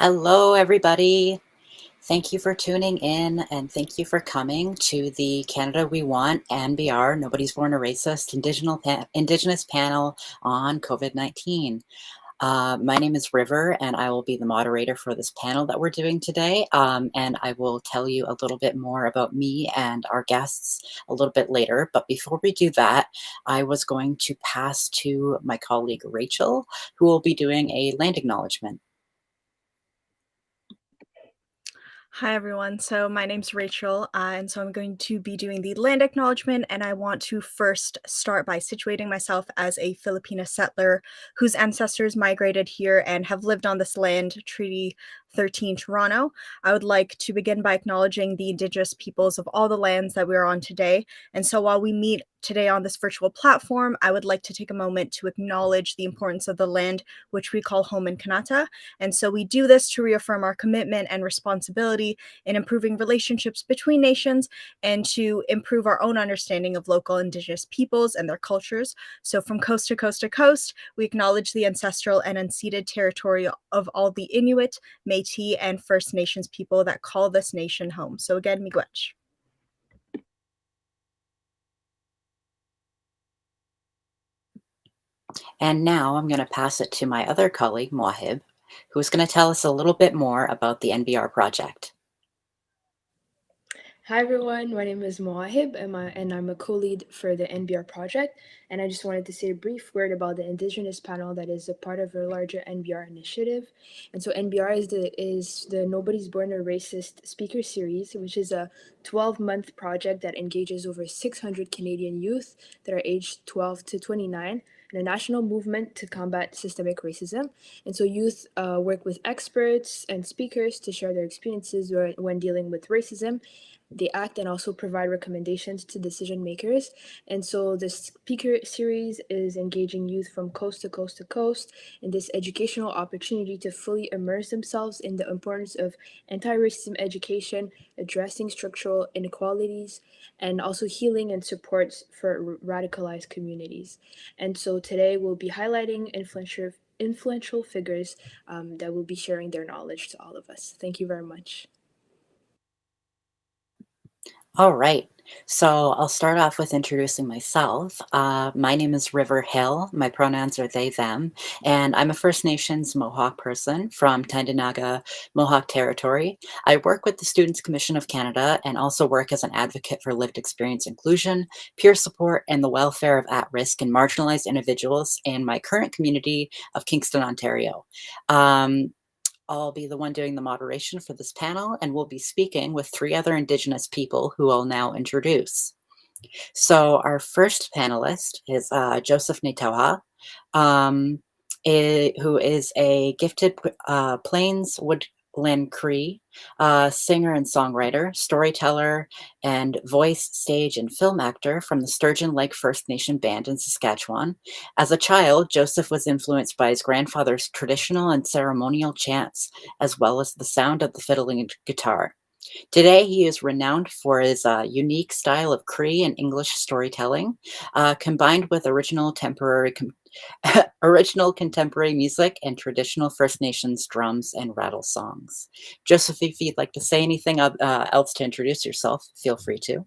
Hello, everybody. Thank you for tuning in and thank you for coming to the Canada We Want NBR Nobody's Born a Racist Indigenous panel on COVID-19. My name is River and I will be the moderator for this panel that we're doing today. And I will tell you a little bit more about me and our guests a little bit later. But before we do that, I was going to pass to my colleague Rachel, who will be doing a land acknowledgement. Hi, everyone. So my name's Rachel, and so I'm going to be doing the land acknowledgement, and I want to first start by situating myself as a Filipina settler whose ancestors migrated here and have lived on this land, Treaty 13 Toronto. I would like to begin by acknowledging the Indigenous peoples of all the lands that we are on today. And so while we meet today on this virtual platform, I would like to take a moment to acknowledge the importance of the land, which we call home in Kanata. And so we do this to reaffirm our commitment and responsibility in improving relationships between nations and to improve our own understanding of local Indigenous peoples and their cultures. So from coast to coast to coast, we acknowledge the ancestral and unceded territory of all the Inuit, Métis, and First Nations people that call this nation home. So again, miigwech. And now I'm going to pass it to my other colleague, Mowahib, who's going to tell us a little bit more about the NBR project. Hi everyone, my name is Mowahib and I'm a co-lead for the NBR project, and I just wanted to say a brief word about the Indigenous panel that is a part of our larger NBR initiative. And so NBR is the Nobody's Born a Racist speaker series, which is a 12-month project that engages over 600 Canadian youth that are aged 12 to 29 in a national movement to combat systemic racism. And so youth work with experts and speakers to share their experiences when dealing with racism. They act and also provide recommendations to decision makers. And so the speaker series is engaging youth from coast to coast to coast in this educational opportunity to fully immerse themselves in the importance of anti-racism education, addressing structural inequalities, and also healing and support for radicalized communities. And so today we'll be highlighting influential figures that will be sharing their knowledge to all of us. Thank you very much. All right. So I'll start off with introducing myself. My name is River Hill. My pronouns are they, them, and I'm a First Nations Mohawk person from Tyendinaga, Mohawk Territory. I work with the Students' Commission of Canada and also work as an advocate for lived experience inclusion, peer support, and the welfare of at-risk and marginalized individuals in my current community of Kingston, Ontario. I'll be the one doing the moderation for this panel, and we'll be speaking with three other Indigenous people who I'll now introduce. So our first panelist is Joseph Naytowhow, who is a gifted Plains Woodland Cree singer and songwriter, storyteller, and voice, stage, and film actor from the Sturgeon Lake First Nation Band in Saskatchewan. As a child, Joseph was influenced by his grandfather's traditional and ceremonial chants, as well as the sound of the fiddle and guitar. Today, he is renowned for his unique style of Cree and English storytelling, combined with original contemporary music and traditional First Nations drums and rattle songs. Joseph, if you'd like to say anything else to introduce yourself, feel free to.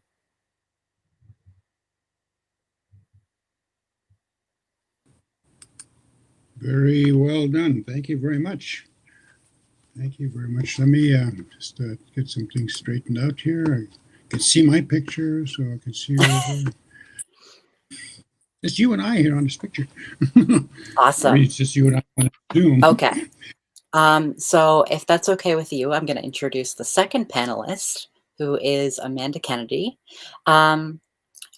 Very well done. Thank you very much. Thank you very much. Let me just get some things straightened out here. I can see my picture, so I can see you. It's you and I here on this picture. Awesome. It's just you and I on Zoom. Okay. So if that's okay with you, I'm going to introduce the second panelist, who is Amanda Kennedy.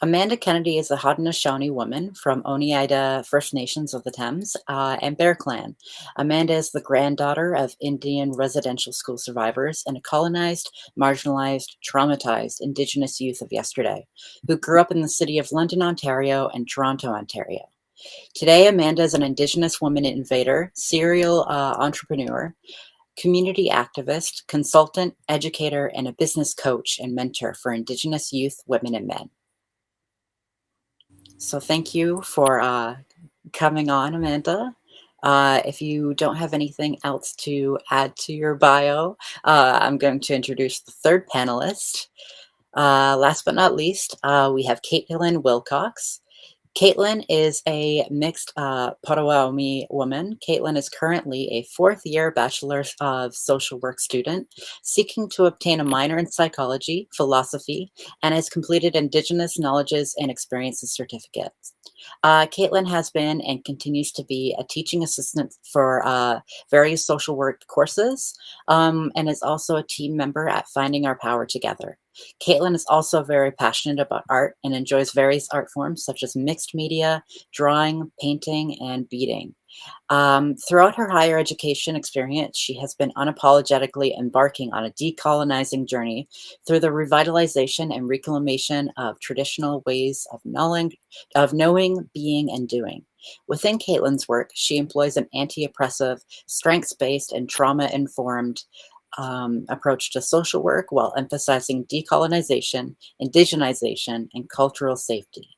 Amanda Kennedy is a Haudenosaunee woman from Oneida First Nations of the Thames and Bear Clan. Amanda is the granddaughter of Indian residential school survivors and a colonized, marginalized, traumatized Indigenous youth of yesterday, who grew up in the city of London, Ontario and Toronto, Ontario. Today, Amanda is an Indigenous woman innovator, serial entrepreneur, community activist, consultant, educator, and a business coach and mentor for Indigenous youth, women, and men. So thank you for coming on, Amanda. If you don't have anything else to add to your bio, I'm going to introduce the third panelist. Last but not least, we have Kaitlyn Wilcox. Kaitlyn is a mixed Potawatomi woman. Kaitlyn is currently a fourth-year Bachelor of Social Work student seeking to obtain a minor in psychology, philosophy, and has completed Indigenous Knowledges and Experiences certificate. Kaitlyn has been and continues to be a teaching assistant for various social work courses and is also a team member at Finding Our Power Together. Kaitlyn is also very passionate about art and enjoys various art forms such as mixed media, drawing, painting, and beading. Throughout her higher education experience, she has been unapologetically embarking on a decolonizing journey through the revitalization and reclamation of traditional ways of knowing, being, and doing. Within Kaitlyn's work, she employs an anti-oppressive, strengths-based, and trauma-informed approach to social work while emphasizing decolonization, indigenization, and cultural safety.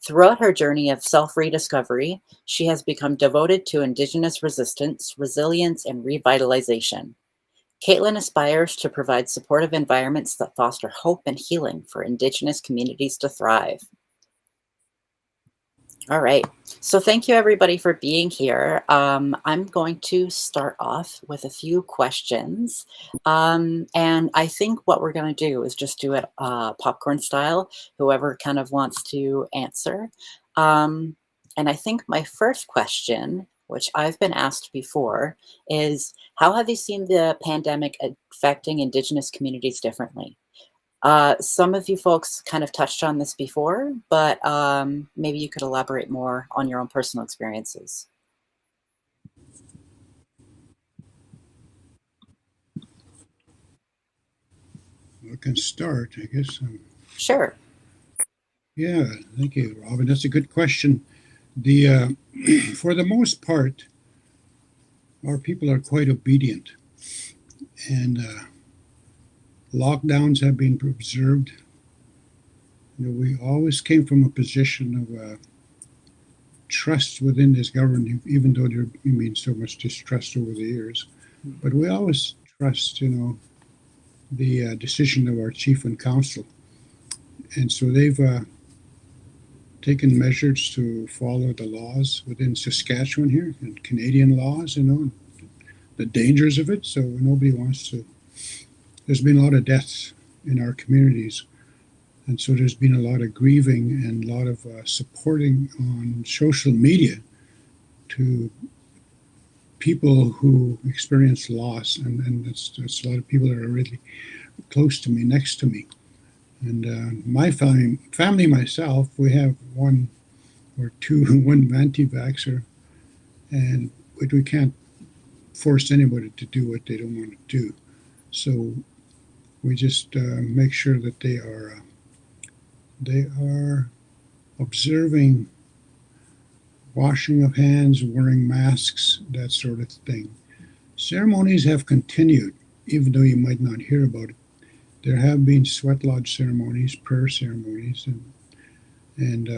Throughout her journey of self-rediscovery, she has become devoted to Indigenous resistance, resilience, and revitalization. Kaitlyn aspires to provide supportive environments that foster hope and healing for Indigenous communities to thrive. All right. So thank you everybody for being here. I'm going to start off with a few questions. And I think what we're going to do is just do it popcorn style, whoever kind of wants to answer. And I think my first question, which I've been asked before, is how have you seen the pandemic affecting Indigenous communities differently? Some of you folks kind of touched on this before, but maybe you could elaborate more on your own personal experiences. I can start, I guess. Sure. Yeah, thank you, Robin. That's a good question. The For the most part, our people are quite obedient, and lockdowns have been observed. We always came from a position of trust within this government, even though there been so much distrust over the years. But we always trust, the decision of our chief and council, and so they've taken measures to follow the laws within Saskatchewan here and Canadian laws, the dangers of it. So nobody wants to. There's been a lot of deaths in our communities, and so there's been a lot of grieving and a lot of supporting on social media to people who experience loss, and it's a lot of people that are really close to me, next to me. And my family, myself, we have one or two, one anti-vaxxer, and we can't force anybody to do what they don't want to do. So we just make sure that they are observing washing of hands, wearing masks, that sort of thing. Ceremonies have continued, even though you might not hear about it. There have been sweat lodge ceremonies, prayer ceremonies, and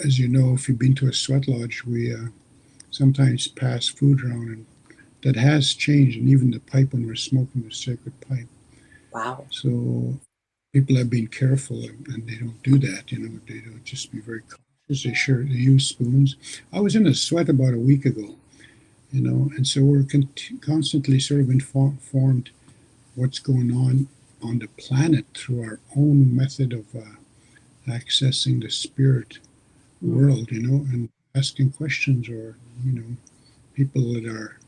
as you know, if you've been to a sweat lodge, we sometimes pass food around, and that has changed, and even the pipe when we're smoking the sacred pipe. Wow. So people have been careful, and they don't do that. They don't just be very cautious. They use spoons. I was in a sweat about a week ago, and so we're constantly sort of informed what's going on the planet through our own method of accessing the spirit world, and asking questions, or people that are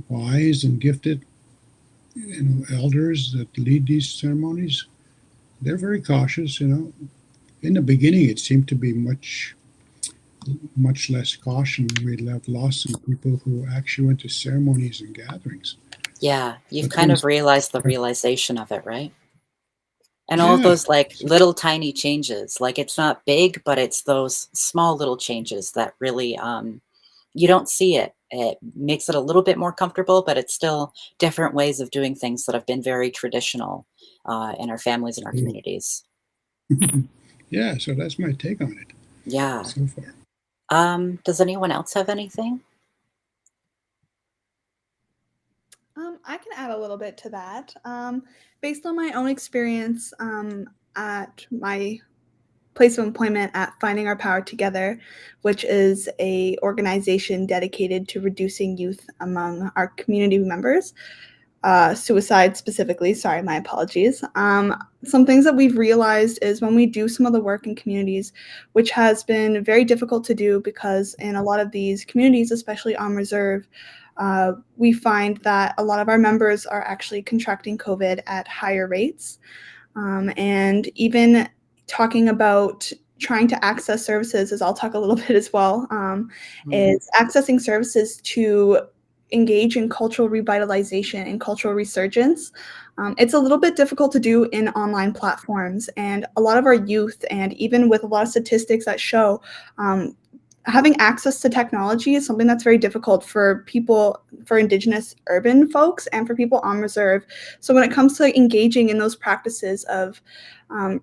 wise and gifted, elders that lead these ceremonies, they're very cautious. In the beginning, it seemed to be much less caution. We'd have lost some people who actually went to ceremonies and gatherings. Yeah, you've But kind things, of realized the realization of it, right? And all of yeah, those like little tiny changes, like it's not big, but it's those small little changes that really you don't see it. It makes it a little bit more comfortable, but it's still different ways of doing things that have been very traditional in our families and our communities. yeah. So that's my take on it Yeah. so far. Does anyone else have anything? I can add a little bit to that. Based on my own experience at my place of employment at Finding Our Power Together, which is a organization dedicated to reducing youth among our community members, suicide specifically. Sorry, my apologies. Some things that we've realized is when we do some of the work in communities, which has been very difficult to do because in a lot of these communities, especially on reserve, we find that a lot of our members are actually contracting COVID at higher rates. And even talking about trying to access services, as I'll talk a little bit as well, is accessing services to engage in cultural revitalization and cultural resurgence. It's a little bit difficult to do in online platforms, and a lot of our youth, and even with a lot of statistics that show, having access to technology is something that's very difficult for people, for Indigenous urban folks, and for people on reserve. So when it comes to engaging in those practices of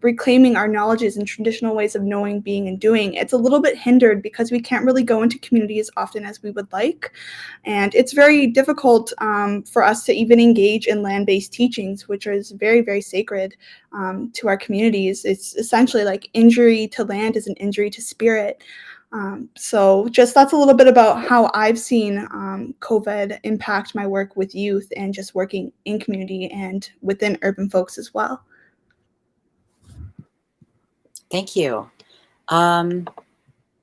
reclaiming our knowledges and traditional ways of knowing, being, and doing, it's a little bit hindered because we can't really go into community as often as we would like. And it's very difficult for us to even engage in land-based teachings, which is very, very sacred to our communities. It's essentially like injury to land is an injury to spirit. So just that's a little bit about how I've seen COVID impact my work with youth and just working in community and within urban folks as well. Thank you. Um,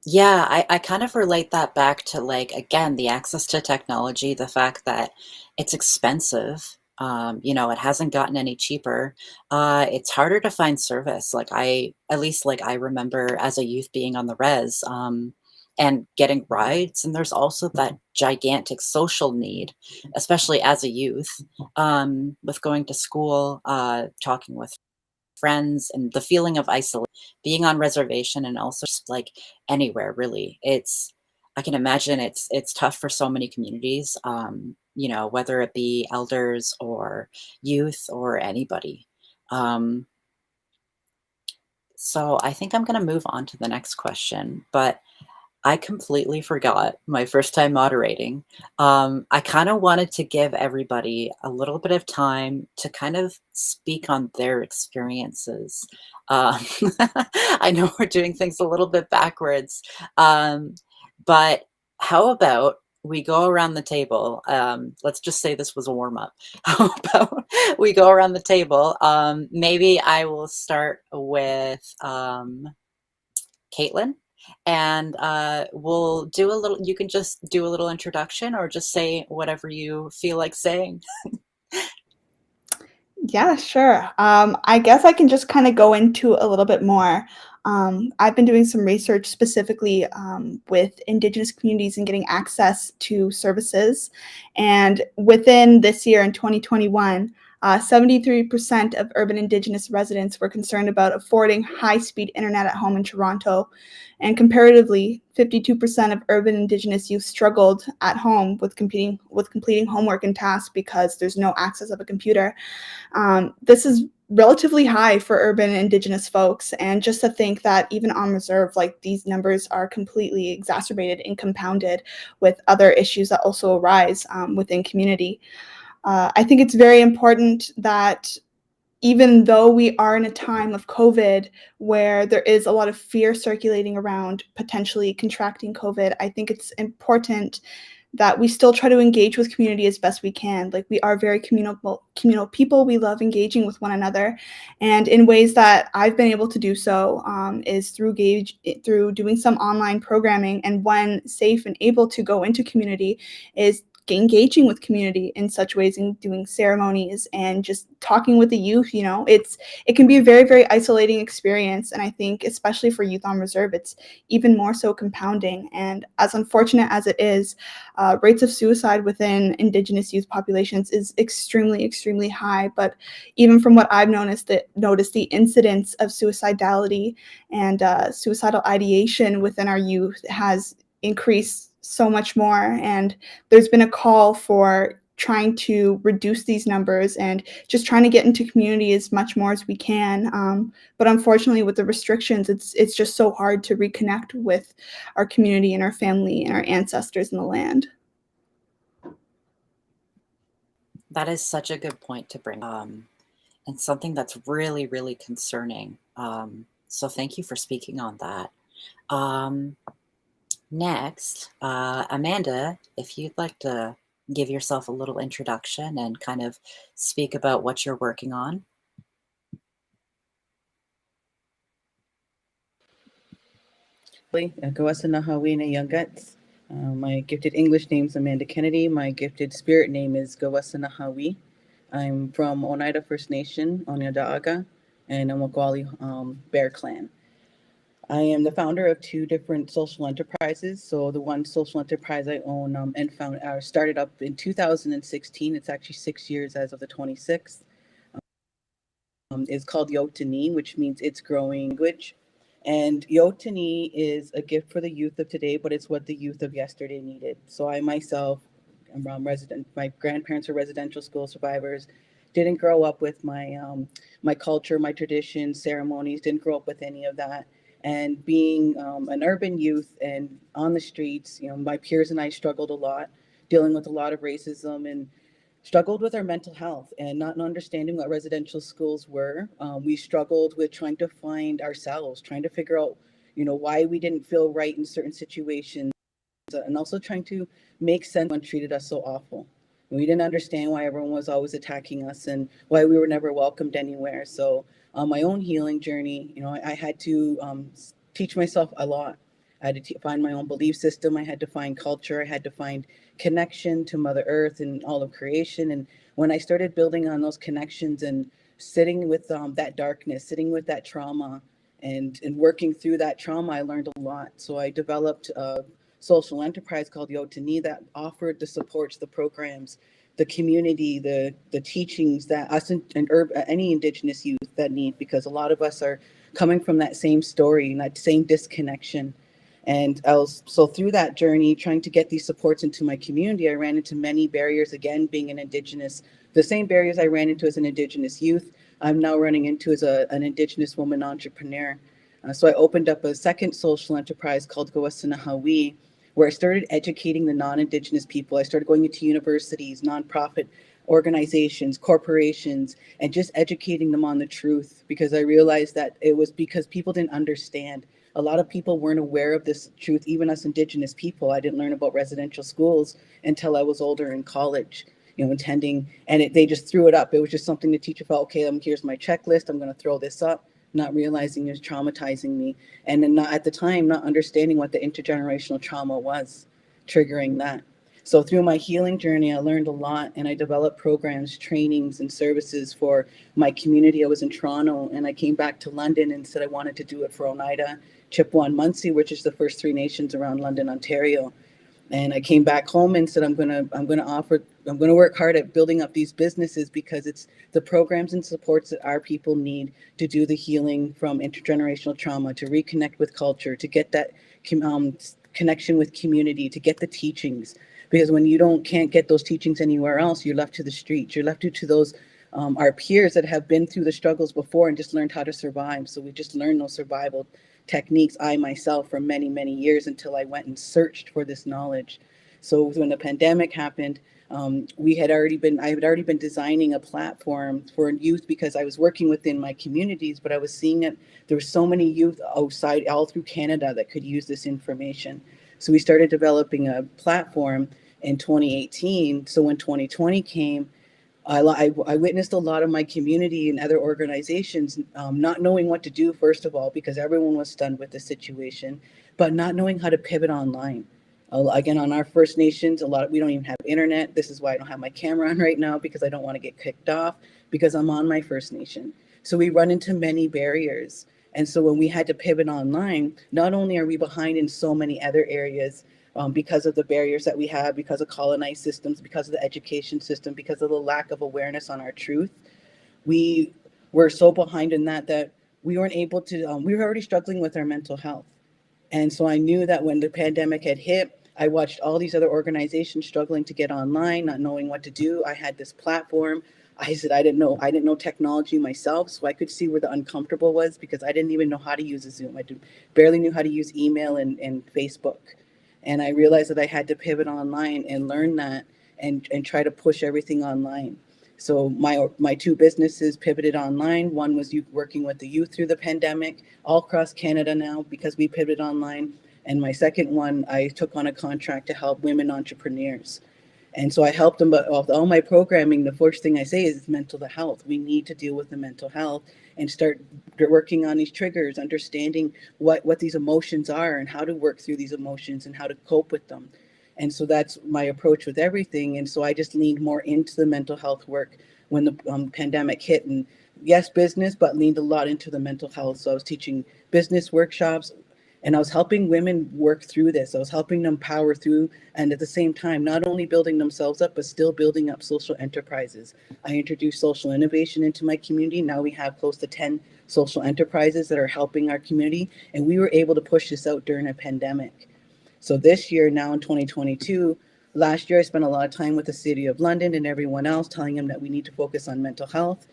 yeah, I kind of relate that back to like, again, the access to technology, the fact that it's expensive. It hasn't gotten any cheaper. It's harder to find service. Like at least like I remember as a youth being on the res, and getting rides. And there's also that gigantic social need, especially as a youth, with going to school, talking with friends and the feeling of isolation, being on reservation and also just like anywhere really. I can imagine it's tough for so many communities, whether it be elders or youth or anybody. Um, so I think I'm going to move on to the next question, but I completely forgot my first time moderating. I kind of wanted to give everybody a little bit of time to kind of speak on their experiences. Um, I know we're doing things a little bit backwards, but how about we go around the table? Let's just say this was a warm up. How about we go around the table? Maybe I will start with Kaitlyn, and we'll do a little. You can just do a little introduction, or just say whatever you feel like saying. Yeah, sure. I guess I can just kind of go into a little bit more. I've been doing some research specifically with Indigenous communities and getting access to services. And within this year in 2021, 73% of urban Indigenous residents were concerned about affording high-speed internet at home in Toronto. And comparatively, 52% of urban Indigenous youth struggled at home with completing homework and tasks because there's no access of a computer. This is relatively high for urban Indigenous folks. And just to think that even on reserve, like these numbers are completely exacerbated and compounded with other issues that also arise within community. I think it's very important that even though we are in a time of COVID where there is a lot of fear circulating around potentially contracting COVID, I think it's important that we still try to engage with community as best we can. Like we are very communal people. We love engaging with one another, and in ways that I've been able to do so is through doing some online programming. And when safe and able to go into community, is engaging with community in such ways and doing ceremonies and just talking with the youth. It can be a very, very isolating experience, and I think especially for youth on reserve, it's even more so compounding. And as unfortunate as it is, rates of suicide within Indigenous youth populations is extremely, extremely high. But even from what I've noticed, the incidence of suicidality and suicidal ideation within our youth has increased so much more. And there's been a call for trying to reduce these numbers and just trying to get into community as much more as we can. But unfortunately, with the restrictions, it's just so hard to reconnect with our community and our family and our ancestors in the land. That is such a good point to bring, and something that's really, really concerning. So thank you for speaking on that. Next, Amanda, if you'd like to give yourself a little introduction and kind of speak about what you're working on. My gifted English name is Amanda Kennedy. My gifted spirit name is Gawasanahawi. I'm from Oneida First Nation, Onyadaaga, and Omakawali Bear Clan. I am the founder of two different social enterprises. So the one social enterprise I own and started up in 2016. It's actually 6 years as of the 26th. Is called Yotani, which means it's growing language. And Yotani is a gift for the youth of today, but it's what the youth of yesterday needed. So I myself am resident. My grandparents are residential school survivors. Didn't grow up with my culture, my traditions, ceremonies. Didn't grow up with any of that. And being an urban youth and on the streets, my peers and I struggled a lot, dealing with a lot of racism and struggled with our mental health and not understanding what residential schools were. We struggled with trying to find ourselves, trying to figure out, why we didn't feel right in certain situations, and also trying to make sense when treated us so awful. We didn't understand why everyone was always attacking us and why we were never welcomed anywhere. So on my own healing journey, I had to teach myself a lot. I had to find my own belief system. I had to find culture. I had to find connection to Mother Earth and all of creation. And when I started building on those connections and sitting with that darkness, sitting with that trauma, and working through that trauma, I learned a lot. So I developed a social enterprise called Yotani that offered the supports, the programs, the community, the teachings that us and any Indigenous youth that need, because a lot of us are coming from that same story and that same disconnection. And so through that journey, trying to get these supports into my community, I ran into many barriers, again, being an Indigenous, the same barriers I ran into as an Indigenous youth, I'm now running into as an Indigenous woman entrepreneur. So I opened up a second social enterprise called Gawasanahawi, where I started educating the non-Indigenous people. I started going into universities, nonprofit organizations, corporations, and just educating them on the truth, because I realized that it was because people didn't understand. A lot of people weren't aware of this truth, even us Indigenous people. I didn't learn about residential schools until I was older in college, attending, and they just threw it up. It was just something the teacher felt, okay, here's my checklist, I'm going to throw this up, not realizing it was traumatizing me. And then not, at the time, not understanding what the intergenerational trauma was, triggering that. So through my healing journey, I learned a lot, and I developed programs, trainings, and services for my community. I was in Toronto, and I came back to London and said I wanted to do it for Oneida, Chippewa, Munsee, which is the first three nations around London, Ontario. And I came back home and said I'm gonna work hard at building up these businesses, because it's the programs and supports that our people need to do the healing from intergenerational trauma, to reconnect with culture, to get that connection with community, to get the teachings. Because when you can't get those teachings anywhere else, you're left to the streets. You're left to those our peers that have been through the struggles before and just learned how to survive. So we just learned those survival techniques, I myself, for many, many years, until I went and searched for this knowledge. So when the pandemic happened, I had already been designing a platform for youth, because I was working within my communities, but I was seeing that there were so many youth outside, all through Canada, that could use this information. So we started developing a platform in 2018. So when 2020 came, I witnessed a lot of my community and other organizations not knowing what to do, first of all, because everyone was stunned with the situation, but not knowing how to pivot online. Again, on our First Nations, we don't even have internet. This is why I don't have my camera on right now, because I don't want to get kicked off, because I'm on my First Nation. So we run into many barriers. And so when we had to pivot online, not only are we behind in so many other areas, because of the barriers that we have, because of colonized systems, because of the education system, because of the lack of awareness on our truth, we were so behind in that we weren't able to, we were already struggling with our mental health. And so I knew that when the pandemic had hit, I watched all these other organizations struggling to get online, not knowing what to do. I had this platform. I said I didn't know technology myself, so I could see where the uncomfortable was because I didn't even know how to use a Zoom. Barely knew how to use email and Facebook. And I realized that I had to pivot online and learn that and try to push everything online. So my two businesses pivoted online. One was working with the youth through the pandemic, all across Canada now because we pivoted online. And my second one, I took on a contract to help women entrepreneurs. And so I helped them, but all my programming, the first thing I say is mental health. We need to deal with the mental health and start working on these triggers, understanding what these emotions are and how to work through these emotions and how to cope with them. And so that's my approach with everything. And so I just leaned more into the mental health work when the pandemic hit. And yes, business, but leaned a lot into the mental health. So I was teaching business workshops, and I was helping women work through this. I was helping them power through, and at the same time, not only building themselves up, but still building up social enterprises. I introduced social innovation into my community. Now we have close to 10 social enterprises that are helping our community, and we were able to push this out during a pandemic. So this year, now in 2022, last year I spent a lot of time with the City of London and everyone else, telling them that we need to focus on mental health.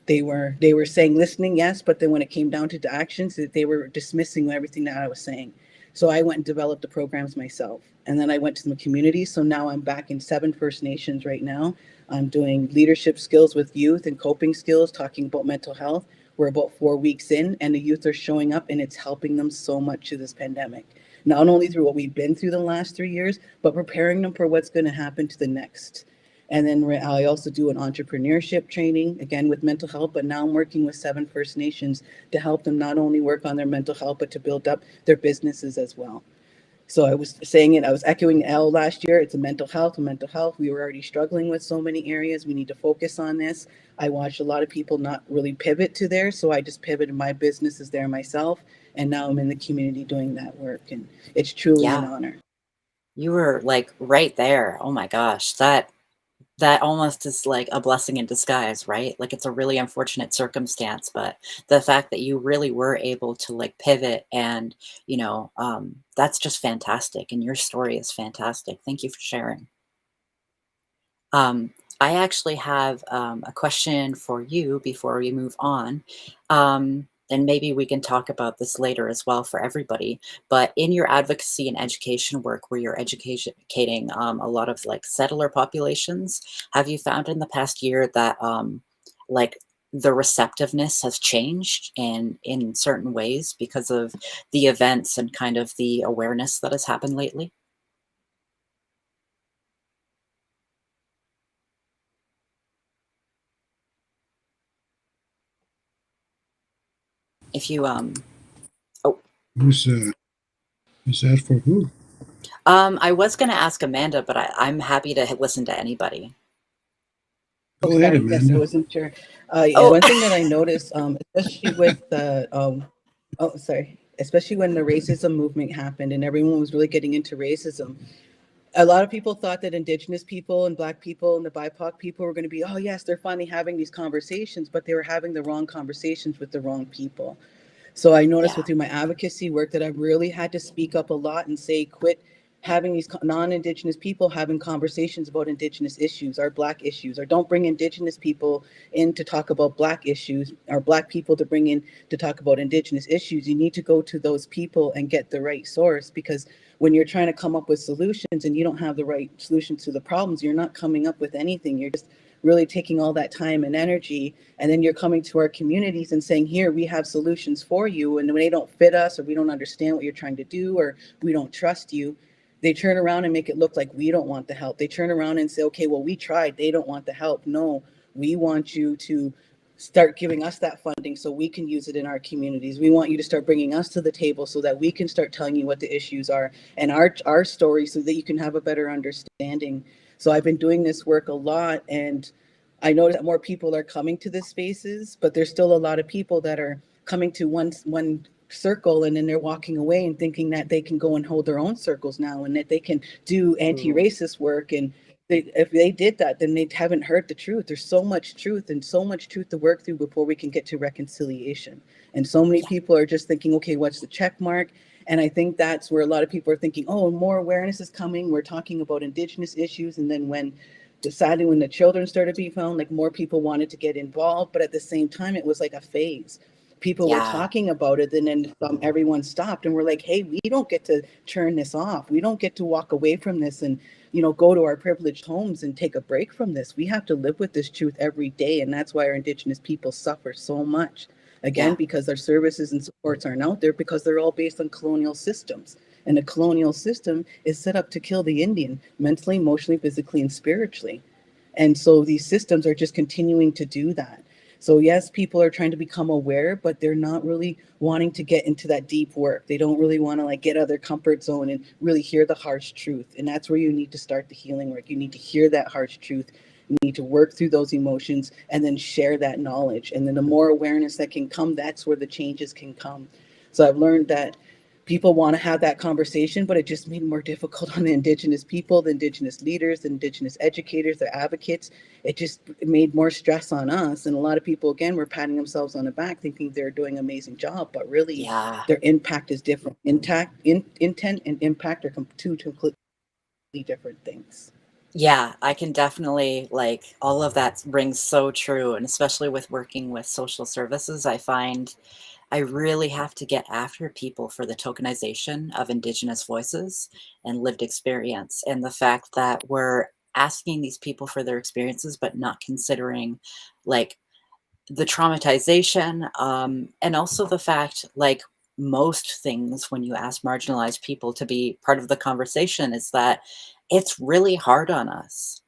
They were saying listening, yes, but then when it came down to the actions, they were dismissing everything that I was saying. So I went and developed the programs myself. And then I went to the community. So now I'm back in 7 First Nations right now. I'm doing leadership skills with youth and coping skills, talking about mental health. We're about 4 weeks in, and the youth are showing up, and it's helping them so much through this pandemic. Not only through what we've been through the last 3 years, but preparing them for what's going to happen to the next. And then I also do an entrepreneurship training, again with mental health, but now I'm working with 7 First Nations to help them not only work on their mental health, but to build up their businesses as well. So I was saying it, I was echoing L last year. It's a mental health. We were already struggling with so many areas. We need to focus on this. I watched a lot of people not really pivot to there. So I just pivoted my businesses there myself. And now I'm in the community doing that work. And it's truly an Yeah, honor. you were like right there. Oh my gosh, that almost is like a blessing in disguise, right? Like it's a really unfortunate circumstance, but the fact that you really were able to like pivot and, that's just fantastic. And your story is fantastic. Thank you for sharing. I actually have a question for you before we move on. And maybe we can talk about this later as well for everybody. But in your advocacy and education work, where you're educating a lot of like settler populations, have you found in the past year that like the receptiveness has changed in certain ways because of the events and kind of the awareness that has happened lately? If you oh Who's is that for who? I was gonna ask Amanda, but I'm happy to listen to anybody. Oh, Go ahead, sorry. Yes, I Amanda. wasn't sure. Yeah, Oh, one thing that I noticed, especially with the, oh, sorry, especially when the racism movement happened and everyone was really getting into racism, a lot of people thought that Indigenous people and Black people and the BIPOC people were going to be, oh, yes, they're finally having these conversations, but they were having the wrong conversations with the wrong people. So I noticed yeah. with through my advocacy work that I've really had to speak up a lot and say, quit having these non-Indigenous people having conversations about Indigenous issues, our Black issues, or don't bring Indigenous people in to talk about Black issues, or Black people to bring in to talk about Indigenous issues. You need to go to those people and get the right source, because when you're trying to come up with solutions and you don't have the right solutions to the problems, you're not coming up with anything. You're just really taking all that time and energy, and then you're coming to our communities and saying, here, we have solutions for you, and when they don't fit us, or we don't understand what you're trying to do, or we don't trust you, they turn around and make it look like we don't want the help. They turn around and say, okay, well, we tried, they don't want the help. No, we want you to start giving us that funding so we can use it in our communities. We want you to start bringing us to the table so that we can start telling you what the issues are and our story, so that you can have a better understanding. So I've been doing this work a lot, and I notice that more people are coming to the spaces, but there's still a lot of people that are coming to one circle, and then they're walking away and thinking that they can go and hold their own circles now, and that they can do Ooh, anti-racist work. And if they did that, then they haven't heard the truth. There's so much truth and so much truth to work through before we can get to reconciliation. And so many yeah. people are just thinking, okay, what's the check mark? And I think that's where a lot of people are thinking, oh, more awareness is coming. We're talking about Indigenous issues. And then when deciding when the children started being found, like more people wanted to get involved. But at the same time, it was like a phase. People were Yeah. talking about it, and then everyone stopped and we're like, hey, we don't get to turn this off. We don't get to walk away from this and, go to our privileged homes and take a break from this. We have to live with this truth every day. And that's why our Indigenous people suffer so much. Again, Yeah. because their services and supports aren't out there, because they're all based on colonial systems. And the colonial system is set up to kill the Indian mentally, emotionally, physically, and spiritually. And so these systems are just continuing to do that. So yes, people are trying to become aware, but they're not really wanting to get into that deep work. They don't really want to like get out of their comfort zone and really hear the harsh truth. And that's where you need to start the healing work. You need to hear that harsh truth. You need to work through those emotions and then share that knowledge. And then the more awareness that can come, that's where the changes can come. So I've learned that people want to have that conversation, but it just made it more difficult on the Indigenous people, the Indigenous leaders, the Indigenous educators, the advocates. It made more stress on us. And a lot of people, again, were patting themselves on the back thinking they're doing an amazing job, but really Yeah. their impact is different. Intent and impact are two completely different things. Yeah, I can definitely like all of that rings so true. And especially with working with social services, I find I really have to get after people for the tokenization of Indigenous voices and lived experience. And the fact that we're asking these people for their experiences, but not considering like the traumatization, and also the fact, like most things, when you ask marginalized people to be part of the conversation, is that it's really hard on us.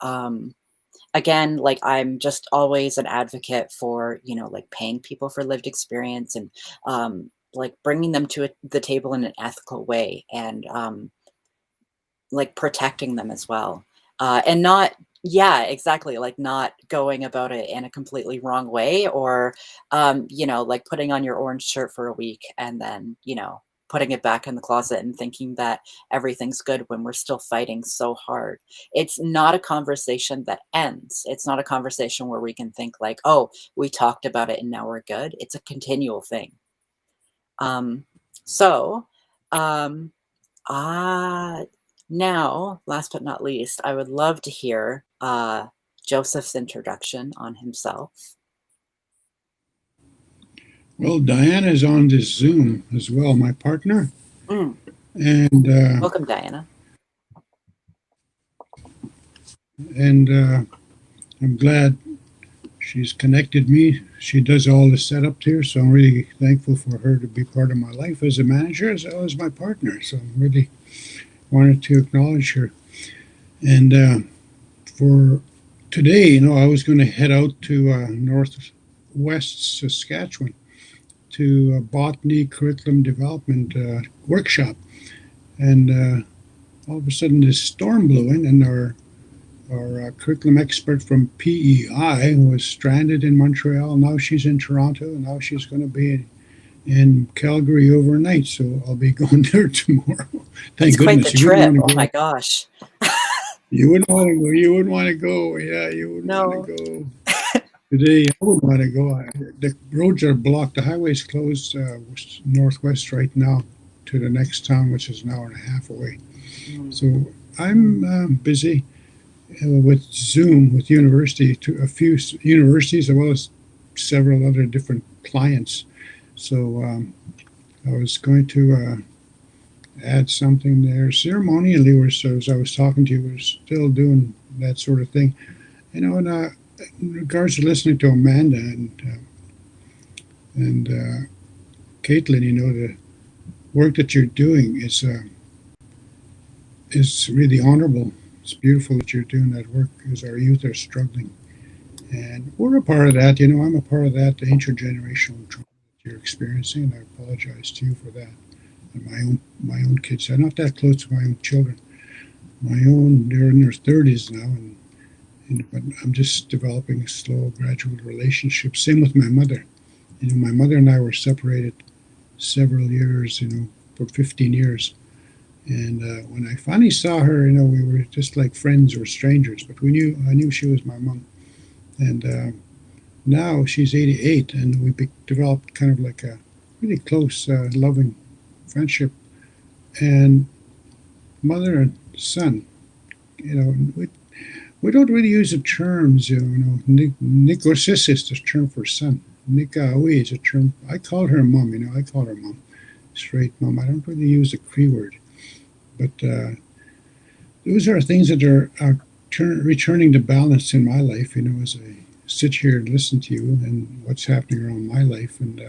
Again, like I'm just always an advocate for, like paying people for lived experience and like bringing them to the table in an ethical way and like protecting them as well. And not, yeah, exactly, like not going about it in a completely wrong way or, like putting on your orange shirt for a week and then, putting it back in the closet and thinking that everything's good when we're still fighting so hard. It's not a conversation that ends. It's not a conversation where we can think like, oh, we talked about it and now we're good. It's a continual thing. Um, so, um, Ah, now, last but not least, I would love to hear Joseph's introduction on himself. Well, Diana's on this Zoom as well, my partner. Mm. And Welcome, Diana. I'm glad she's connected me. She does all the setup here, so I'm really thankful for her to be part of my life as a manager as well as my partner. So I'm really wanted to acknowledge her. And for today, I was going to head out to northwest Saskatchewan to a botany curriculum development workshop. And all of a sudden, this storm blew in, and our curriculum expert from PEI was stranded in Montreal. Now she's in Toronto, and now she's going to be in Calgary overnight. So I'll be going there tomorrow. Thank It's quite goodness. the You wouldn't trip. want Oh to my go. gosh. You wouldn't want to go. You wouldn't want to go. Yeah, you wouldn't want No. to go. Today, I wouldn't want to go. The roads are blocked. The highway's closed northwest right now to the next town, which is an hour and a half away. Mm. So I'm busy with Zoom with university to a few universities as well as several other different clients. So I was going to add something there. Ceremonially, as I was talking to you, we're still doing that sort of thing. And in regards to listening to Amanda and Kaitlyn, the work that you're doing is really honorable. It's beautiful that you're doing that work as our youth are struggling. And we're a part of that. I'm a part of that, the intergenerational trauma that you're experiencing, and I apologize to you for that. And my own kids. I'm not that close to my own children. My own, they're in their 30s now, but I'm just developing a slow, gradual relationship. Same with my mother. My mother and I were separated several years, for 15 years. And when I finally saw her, we were just like friends or strangers, but I knew she was my mom. And now she's 88, and we developed kind of like a really close, loving friendship and mother and son. You know, we don't really use the terms. You know, Nikosis is the term for son. Nikawi is a term. I call her mom. You know, I call her mom, straight mom. I don't really use the Cree word, but those are things that are returning to balance in my life. You know, as I sit here and listen to you and what's happening around my life, and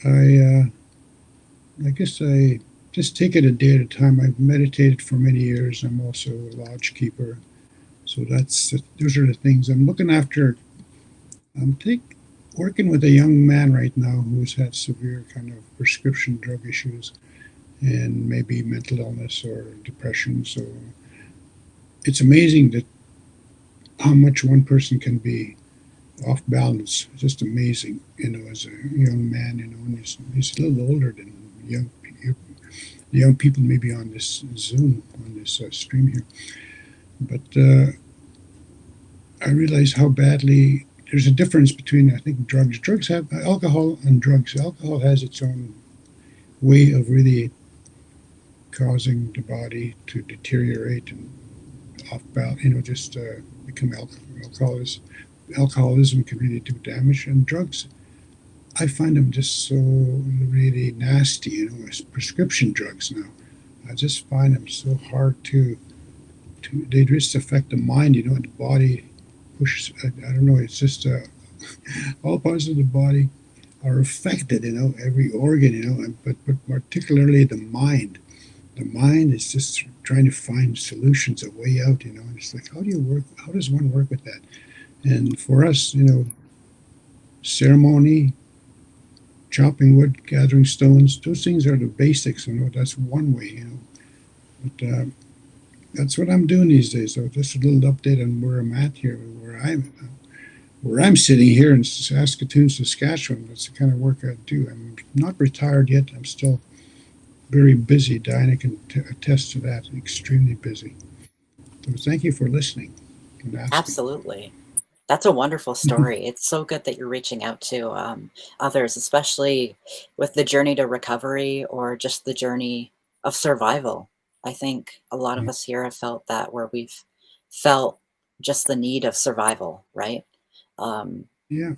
I guess I just take it a day at a time. I've meditated for many years. I'm also a lodge keeper, so those are the things I'm looking after. I'm working with a young man right now who's had severe kind of prescription drug issues and maybe mental illness or depression. So it's amazing that how much one person can be off balance. It's just amazing, you know, as a young man, you know, and he's a little older than young people maybe on this Zoom, on this stream here. But I realize how badly there's a difference between, I think, drugs. Drugs have alcohol and drugs. Alcohol has its own way of really causing the body to deteriorate and off balance, you know, just become alcoholism can really do damage. And drugs, I find them just so really nasty, you know, as prescription drugs now. I just find them so hard they just affect the mind, you know, and the body I don't know, it's just all parts of the body are affected, you know, every organ, you know, but particularly the mind. The mind is just trying to find solutions, a way out, you know, and it's like, how does one work with that? And for us, you know, ceremony, chopping wood, gathering stones, those things are the basics, you know, that's one way, you know. But that's what I'm doing these days. So just a little update on where I'm at here, where I'm sitting here in Saskatoon, Saskatchewan. That's the kind of work I do. I'm not retired yet. I'm still very busy. Diana can attest to that. Extremely busy. So thank you for listening. Absolutely. That's a wonderful story. It's so good that you're reaching out to others, especially with the journey to recovery or just the journey of survival. I think a lot of us here have felt that, where we've felt just the need of survival, right? Um, Yeah.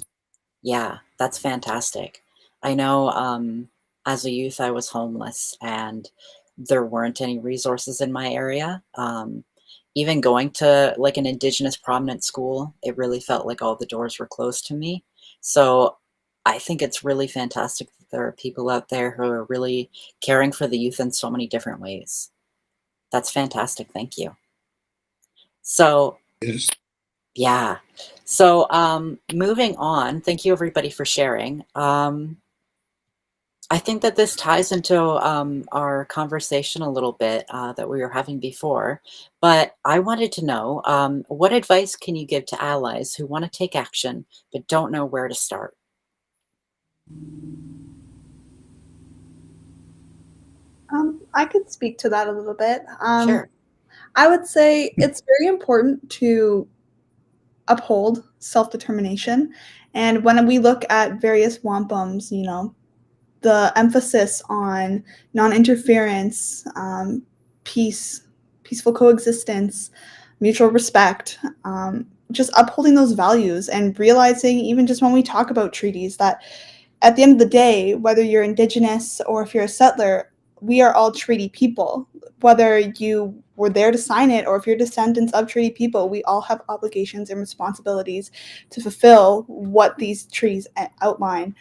yeah, that's fantastic. I know as a youth, I was homeless and there weren't any resources in my area. Even going to like an Indigenous prominent school, it really felt like all the doors were closed to me. So I think it's really fantastic that there are people out there who are really caring for the youth in so many different ways. That's fantastic. Thank you. So, Yes. yeah. So, moving on, thank you everybody for sharing. I think that this ties into our conversation a little bit that we were having before, but I wanted to know what advice can you give to allies who want to take action but don't know where to start? I could speak to that a little bit. Sure. I would say it's very important to uphold self-determination. And when we look at various wampums, you know, the emphasis on non-interference, peaceful coexistence, mutual respect, just upholding those values and realizing, even just when we talk about treaties, that at the end of the day, whether you're Indigenous or if you're a settler, we are all treaty people. Whether you were there to sign it or if you're descendants of treaty people, we all have obligations and responsibilities to fulfill what these treaties outline.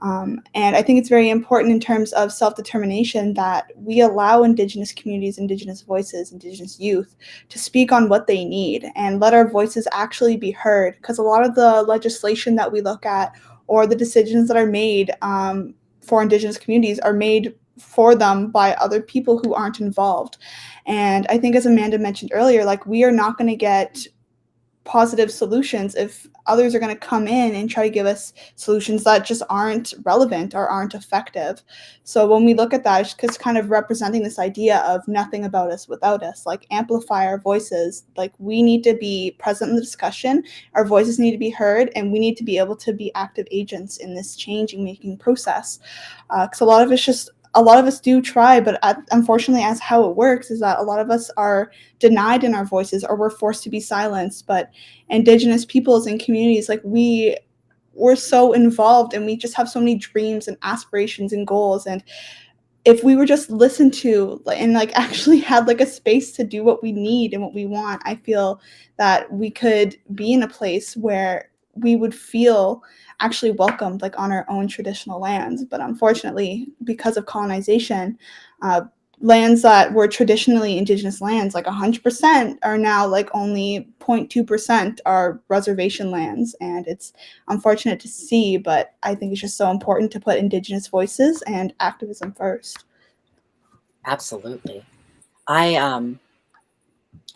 And I think it's very important in terms of self-determination that we allow Indigenous communities, Indigenous voices, Indigenous youth to speak on what they need and let our voices actually be heard. Because a lot of the legislation that we look at or the decisions that are made for Indigenous communities are made for them by other people who aren't involved. And I think, as Amanda mentioned earlier, like, we are not going to get positive solutions if others are going to come in and try to give us solutions that just aren't relevant or aren't effective. So when we look at that, it's kind of representing this idea of nothing about us without us, like amplify our voices. Like, we need to be present in the discussion, our voices need to be heard, and we need to be able to be active agents in this change making process. Because a lot of it's just a lot of us do try, but unfortunately, as how it works is that a lot of us are denied in our voices, or we're forced to be silenced. But Indigenous peoples and communities, like we're so involved, and we just have so many dreams and aspirations and goals. And if we were just listened to and like actually had like a space to do what we need and what we want, I feel that we could be in a place where we would feel actually welcomed, like on our own traditional lands. But unfortunately, because of colonization, lands that were traditionally Indigenous lands, like 100%, are now like only 0.2% are reservation lands. And it's unfortunate to see, but I think it's just so important to put Indigenous voices and activism first. Absolutely. I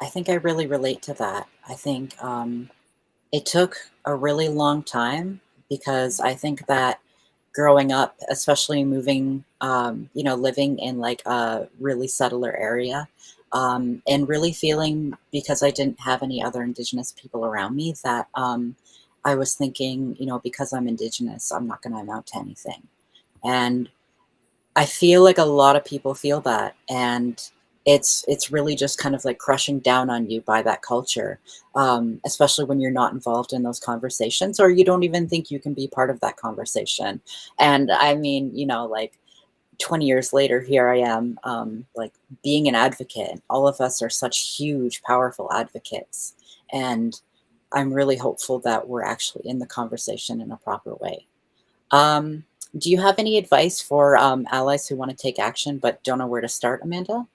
think I really relate to that. I think it took a really long time, because I think that growing up, especially moving, living in like a really settler area, and really feeling, because I didn't have any other Indigenous people around me, that I was thinking, because I'm Indigenous, I'm not going to amount to anything. And I feel like a lot of people feel that, and it's really just kind of like crushing down on you by that culture, especially when you're not involved in those conversations, or you don't even think you can be part of that conversation. And I mean, like 20 years later, here I am, like being an advocate. All of us are such huge, powerful advocates, and I'm really hopeful that we're actually in the conversation in a proper way. Um, do you have any advice for allies who want to take action but don't know where to start, Amanda?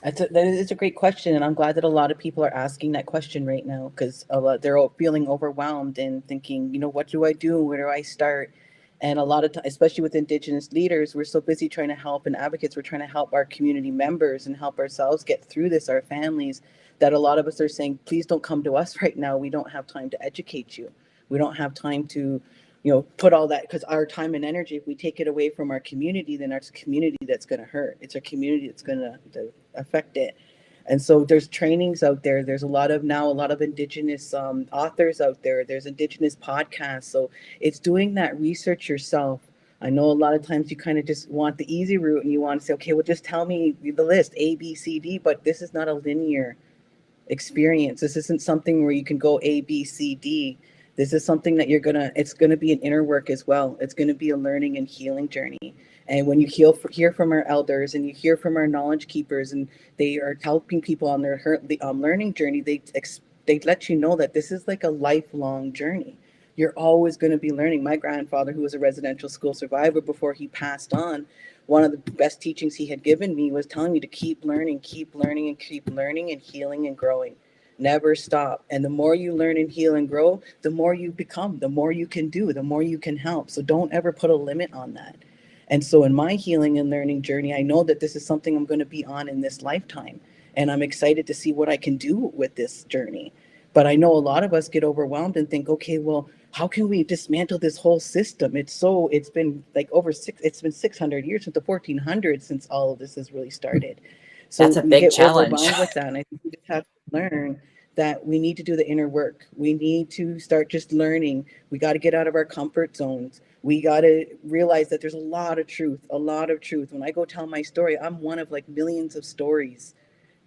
That is a great question, and I'm glad that a lot of people are asking that question right now, because they're all feeling overwhelmed and thinking, what do I do? Where do I start? And a lot of times, especially with Indigenous leaders, we're so busy trying to help, and advocates, we're trying to help our community members and help ourselves get through this, our families, that a lot of us are saying, please don't come to us right now. We don't have time to educate you. We don't have time to put all that, because our time and energy, if we take it away from our community, then it's a community that's going to hurt. It's our community that's going to affect it. And so there's trainings out there. There's a lot of Indigenous authors out there. There's Indigenous podcasts. So it's doing that research yourself. I know a lot of times you kind of just want the easy route, and you want to say, okay, well, just tell me the list, A, B, C, D. But this is not a linear experience. This isn't something where you can go A, B, C, D. This is something that it's gonna be an inner work as well. It's gonna be a learning and healing journey. And when you hear from our elders, and you hear from our knowledge keepers, and they are helping people on their learning journey, they let you know that this is like a lifelong journey. You're always going to be learning. My grandfather, who was a residential school survivor before he passed on, one of the best teachings he had given me was telling me to keep learning, and keep learning and healing and growing. Never stop. And the more you learn and heal and grow, the more you become, the more you can do, the more you can help. So don't ever put a limit on that. And so in my healing and learning journey, I know that this is something I'm going to be on in this lifetime. And I'm excited to see what I can do with this journey. But I know a lot of us get overwhelmed and think, okay, well, how can we dismantle this whole system? It's been like it's been 600 years, since the 1400s, since all of this has really started. So That's a we big get challenge. overwhelmed with that. And I think we just have to learn that we need to do the inner work. We need to start just learning. We got to get out of our comfort zones. We got to realize that there's a lot of truth, a lot of truth. When I go tell my story, I'm one of like millions of stories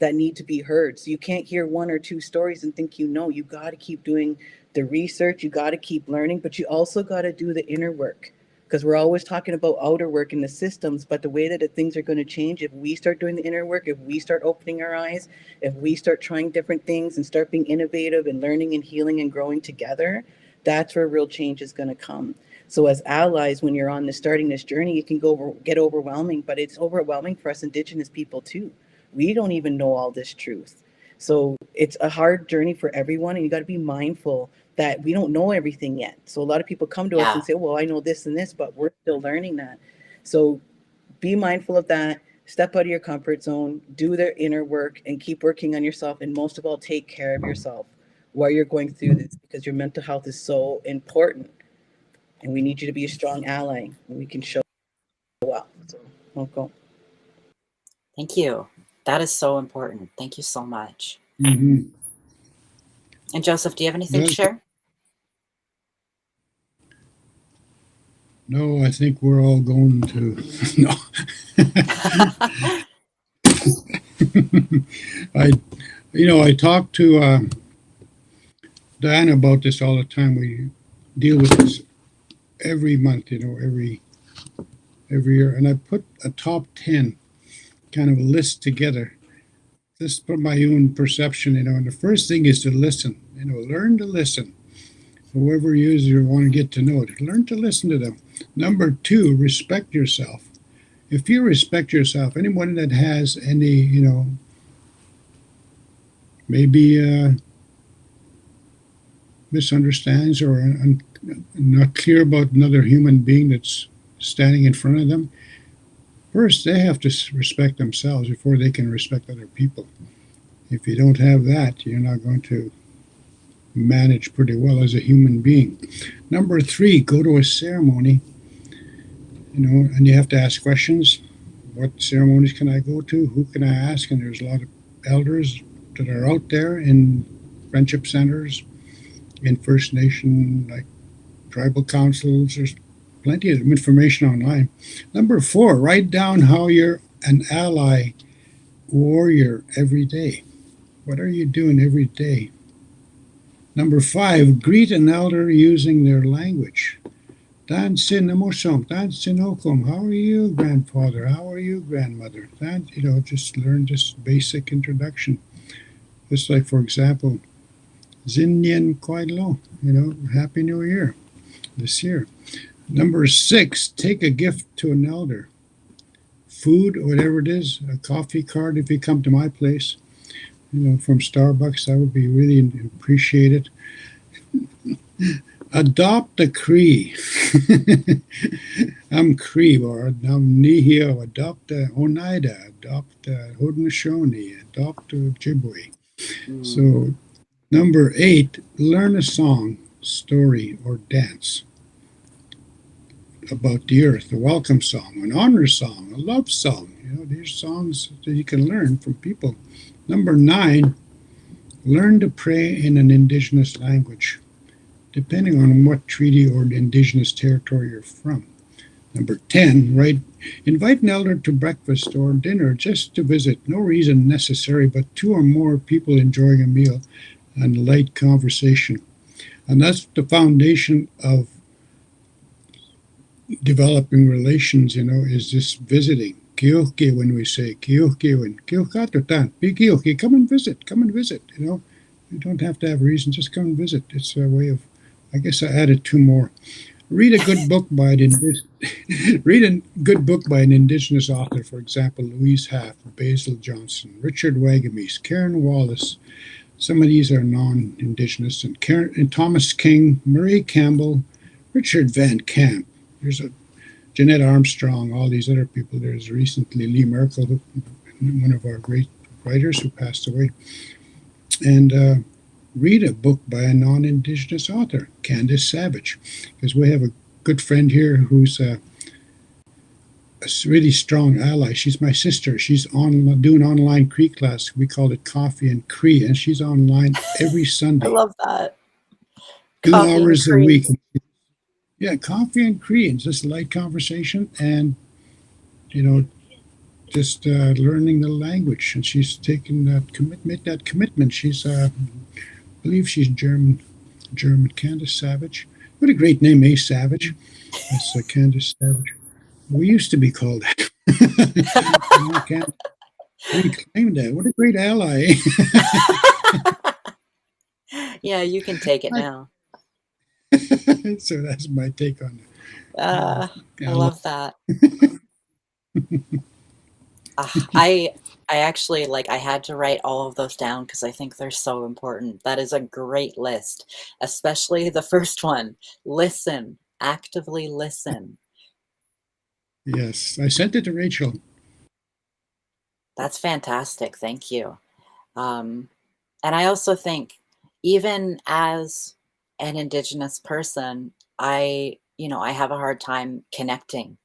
that need to be heard. So you can't hear one or two stories and think, you got to keep doing the research. You got to keep learning, but you also got to do the inner work, because we're always talking about outer work in the systems, but the way that things are going to change if we start doing the inner work, if we start opening our eyes, if we start trying different things and start being innovative and learning and healing and growing together, that's where real change is going to come. So as allies, when you're starting this journey, it can get overwhelming, but it's overwhelming for us Indigenous people too. We don't even know all this truth. So it's a hard journey for everyone, and you got to be mindful that we don't know everything yet. So a lot of people come to us Yeah. and say, well, I know this and this, but we're still learning that. So be mindful of that. Step out of your comfort zone, do their inner work, and keep working on yourself. And most of all, take care of yourself while you're going through this, because your mental health is so important. And we need you to be a strong ally, and we can show up. So welcome. Thank you. That is so important. Thank you so much. Mhm. And Joseph, do you have anything to Does share? No, I think we're all going to. No. I, I talk to Diana about this all the time. We deal with this every month, every year. And I put a top 10 kind of a list together, just for my own perception, and the first thing is to listen, learn to listen. Whoever you want to get to know it, learn to listen to them. Number two, respect yourself. If you respect yourself, anyone that has any, maybe misunderstands or not clear about another human being that's standing in front of them, first they have to respect themselves before they can respect other people. If you don't have that, you're not going to manage pretty well as a human being. Number three, go to a ceremony, and you have to ask questions. What ceremonies can I go to? Who can I ask? And there's a lot of elders that are out there in friendship centers, in First Nation, like tribal councils. There's plenty of information online. Number four, write down how you're an ally warrior every day. What are you doing every day? Number five, greet an elder using their language. Dan sin emotion, dan sin okum. How are you, grandfather? How are you, grandmother? Dan, just learn this basic introduction. Just like, for example, Zinyan Kwailo, Happy New Year this year. Number six, take a gift to an elder. Food, whatever it is, a coffee card if you come to my place, from Starbucks, that would be really appreciated. Adopt a Cree. I'm Cree, or I'm Nihio, adopt Oneida, adopt Haudenosaunee, adopt Ojibwe. So, number eight, learn a song, story, or dance about the earth, a welcome song, an honor song, a love song. These songs that you can learn from people. Number nine, learn to pray in an Indigenous language, depending on what treaty or Indigenous territory you're from. Number 10, invite an elder to breakfast or dinner just to visit. No reason necessary, but two or more people enjoying a meal and light conversation. And that's the foundation of developing relations, is just visiting. Kiyoki, when we say kiyoki, come and visit, You don't have to have a reason, just come and visit. It's a way of, I guess I added two more. Read a good book by an Indigenous author, for example, Louise Haff, Basil Johnson, Richard Wagamese, Karen Wallace. Some of these are non-Indigenous, and Thomas King, Murray Campbell, Richard Van Camp. There's a Jeanette Armstrong, all these other people. There's recently Lee Merkel, one of our great writers who passed away. And read a book by a non-Indigenous author, Candace Savage, because we have a good friend here who's a really strong ally. She's my sister. She's doing online Cree class. We call it Coffee and Cree, and she's online every Sunday. I love that. 2 hours a week. Cree. Yeah, Coffee and Cree, and just light conversation, and just learning the language. And she's taken that commitment. She's I believe she's German, Candace Savage. What a great name, Savage. That's Candace Savage. We used to be called that. Can't reclaim that. What a great ally. Yeah, you can take it now. So that's my take on it. I love that. I actually, I had to write all of those down because I think they're so important. That is a great list, especially the first one. Listen, actively listen. Yes, I sent it to Rachel. That's fantastic. Thank you. And I also think, even as an Indigenous person, I have a hard time connecting.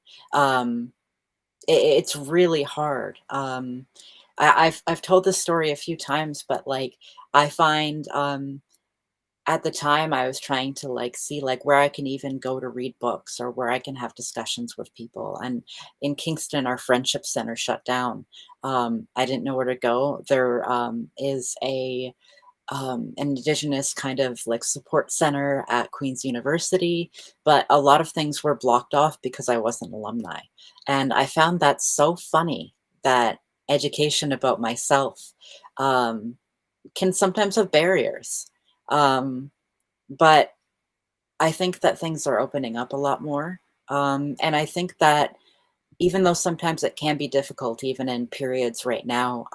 It's really hard. I've told this story a few times, but I find at the time I was trying to like see like where I can even go to read books or where I can have discussions with people. And in Kingston, our friendship center shut down. I didn't know where to go. There is an Indigenous kind of like support center at Queen's University, but a lot of things were blocked off because I wasn't alumni. And I found that so funny that education about myself um, can sometimes have barriers. Um, but I think that things are opening up a lot more. And I think that even though sometimes it can be difficult, even in periods right now,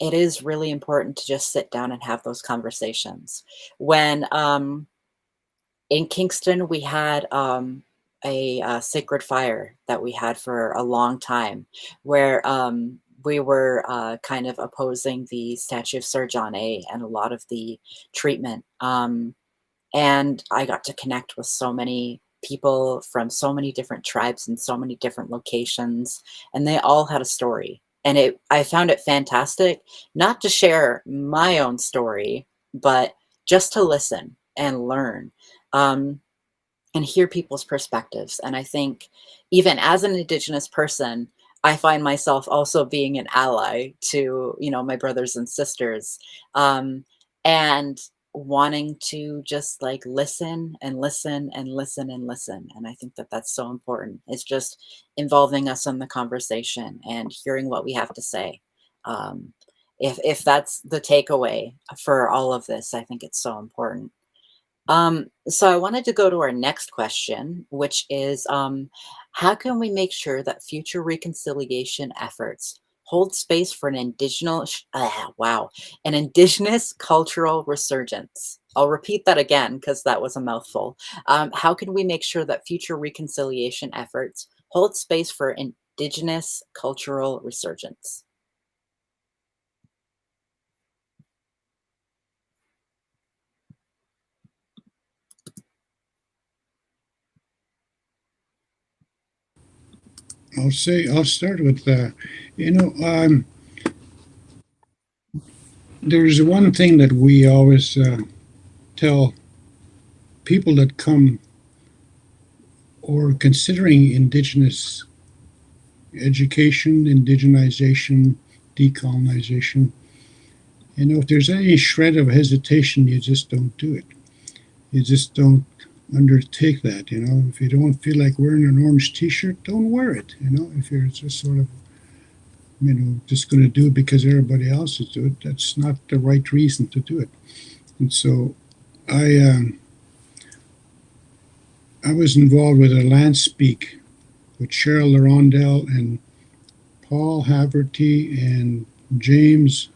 it is really important to just sit down and have those conversations. When in Kingston, we had a sacred fire that we had for a long time, where we were kind of opposing the statue of Sir John A. and a lot of the treatment. And I got to connect with so many people from so many different tribes and so many different locations, and they all had a story. And I found it fantastic, not to share my own story, but just to listen and learn. Um, and hear people's perspectives. And I think even as an Indigenous person, I find myself also being an ally to, my brothers and sisters, and wanting to just like listen and listen and listen and listen. And I think that that's so important. It's just involving us in the conversation and hearing what we have to say. Um, if that's the takeaway for all of this, I think it's so important. So I wanted to go to our next question, which is, how can we make sure that future reconciliation efforts hold space for an Indigenous cultural resurgence? I'll repeat that again because that was a mouthful. How can we make sure that future reconciliation efforts hold space for Indigenous cultural resurgence? I'll start with there's one thing that we always tell people that come or considering Indigenous education, indigenization, decolonization. If there's any shred of hesitation, you just don't do it. You just don't undertake that. If you don't feel like wearing an orange T-shirt, don't wear it. If you're just sort of just going to do it because everybody else is doing it, that's not the right reason to do it. And so I was involved with a land speak with Cheryl Larondel and Paul Haverty and James.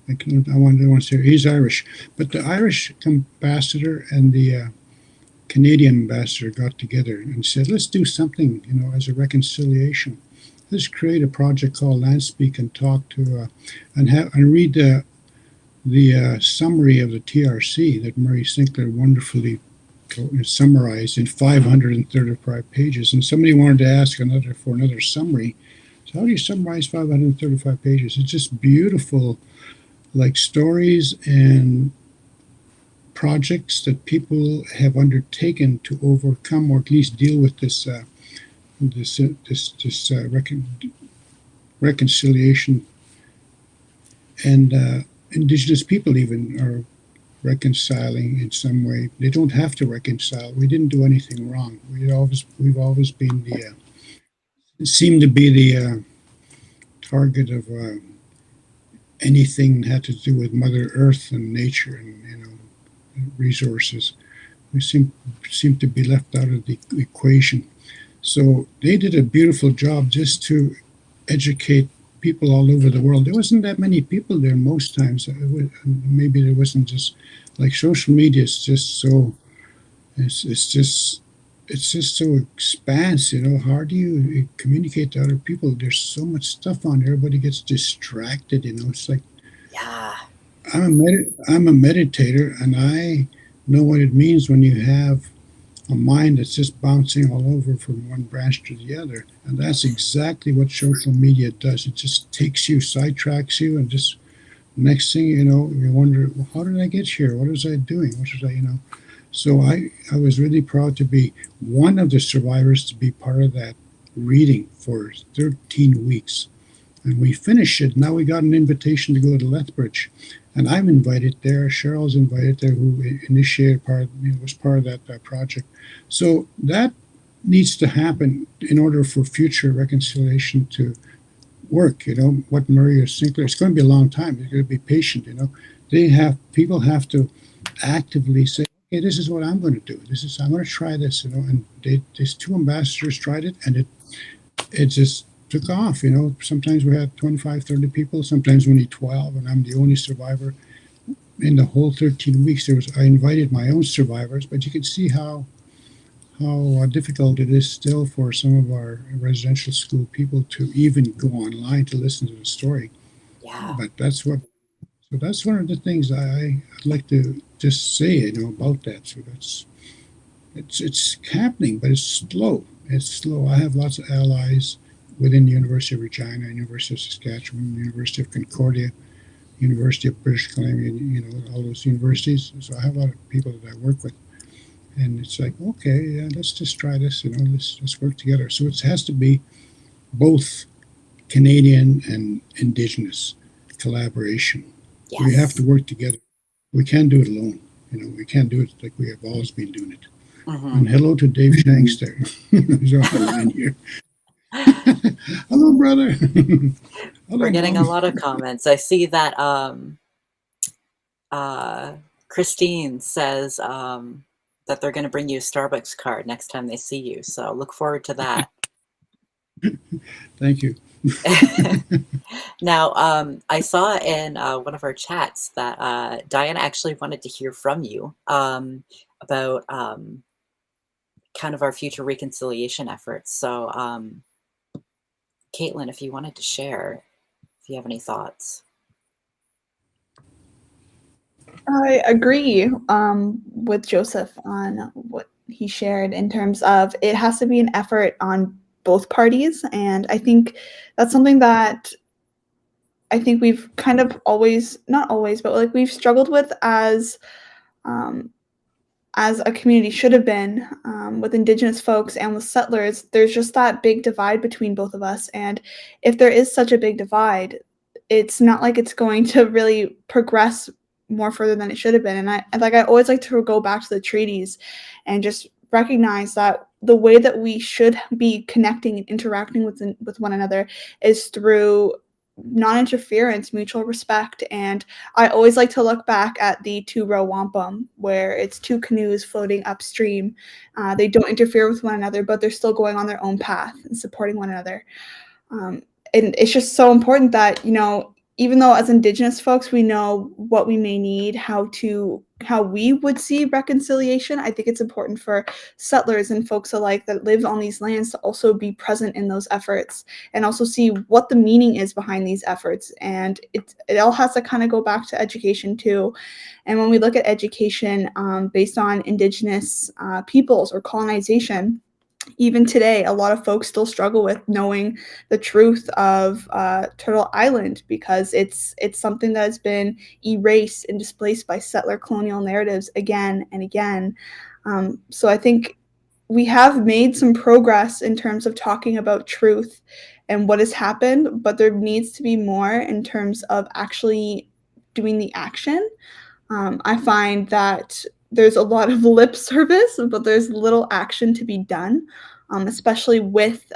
I want to say he's Irish, but the Irish ambassador and the Canadian ambassador got together and said, let's do something, as a reconciliation. Let's create a project called Land Speak and talk to and read the summary of the TRC that Murray Sinclair wonderfully summarized in 535 pages. And somebody wanted to ask for another summary. So how do you summarize 535 pages? It's just beautiful, like stories and projects that people have undertaken to overcome or at least deal with this reconciliation. And Indigenous people even are reconciling in some way. They don't have to reconcile. We didn't do anything wrong. We've always been seemed to be the target of anything that had to do with Mother Earth and nature and resources. We seem to be left out of the equation. So they did a beautiful job just to educate people all over the world. There wasn't that many people there most times. Maybe there wasn't, just like social media is just so, it's just so expansive. How do you communicate to other people? There's so much stuff on there. Everybody gets distracted. It's like, Yeah. I'm a meditator, and I know what it means when you have a mind that's just bouncing all over from one branch to the other. And that's exactly what social media does. It just takes you, sidetracks you, and just Next thing you know, you wonder, well, how did I get here? What was I doing? What was I? So I was really proud to be one of the survivors to be part of that reading for 13 weeks. And we finished it. Now we got an invitation to go to Lethbridge. And I'm invited there. Cheryl's invited there, who initiated was part of that project. So that needs to happen in order for future reconciliation to work. What Murray or Sinclair, it's going to be a long time. You're going to be patient. People have to actively say, hey, this is what I'm going to do. I'm going to try this. And these two ambassadors tried it, and it just took off. Sometimes we had 25, 30 people, sometimes only 12, and I'm the only survivor in the whole 13 weeks. I invited my own survivors, but you can see how difficult it is still for some of our residential school people to even go online to listen to the story. Yeah. But that's one of the things I'd like to just say, about that. So it's happening, but it's slow. It's slow. I have lots of allies within the University of Regina, University of Saskatchewan, University of Concordia, University of British Columbia, all those universities. So I have a lot of people that I work with. And it's like, okay, yeah, let's just try this, let's work together. So it has to be both Canadian and Indigenous collaboration. Yes. We have to work together. We can't do it alone. We can't do it like we have always been doing it. Mm-hmm. And hello to Dave Shanks there. He's on the line here. Hello, brother. Hello, We're getting Mom. a lot of comments. I see that Christine says that they're going to bring you a Starbucks card next time they see you. So look forward to that. Thank you. Now, I saw in one of our chats that Diana actually wanted to hear from you about kind of our future reconciliation efforts. So, Kaitlyn, if you wanted to share, if you have any thoughts. I agree with Joseph on what he shared in terms of it has to be an effort on both parties. And I think that's something that I think we've kind of always, not always, but like we've struggled with as a community should have been with Indigenous folks and with settlers. There's just that big divide between both of us. And if there is such a big divide, it's not like it's going to really progress more further than it should have been. And I always like to go back to the treaties and just recognize that the way that we should be connecting and interacting with one another is through non-interference, mutual respect. And I always like to look back at the two-row wampum, where it's two canoes floating upstream. They don't interfere with one another, but they're still going on their own path and supporting one another. And it's just so important that, even though as Indigenous folks, we know what we may need, how we would see reconciliation, I think it's important for settlers and folks alike that live on these lands to also be present in those efforts and also see what the meaning is behind these efforts. And it all has to kind of go back to education too. And when we look at education based on Indigenous peoples or colonization, even today, a lot of folks still struggle with knowing the truth of Turtle Island because it's something that has been erased and displaced by settler colonial narratives again and again. So I think we have made some progress in terms of talking about truth and what has happened, but there needs to be more in terms of actually doing the action. I find that there's a lot of lip service, but there's little action to be done, especially with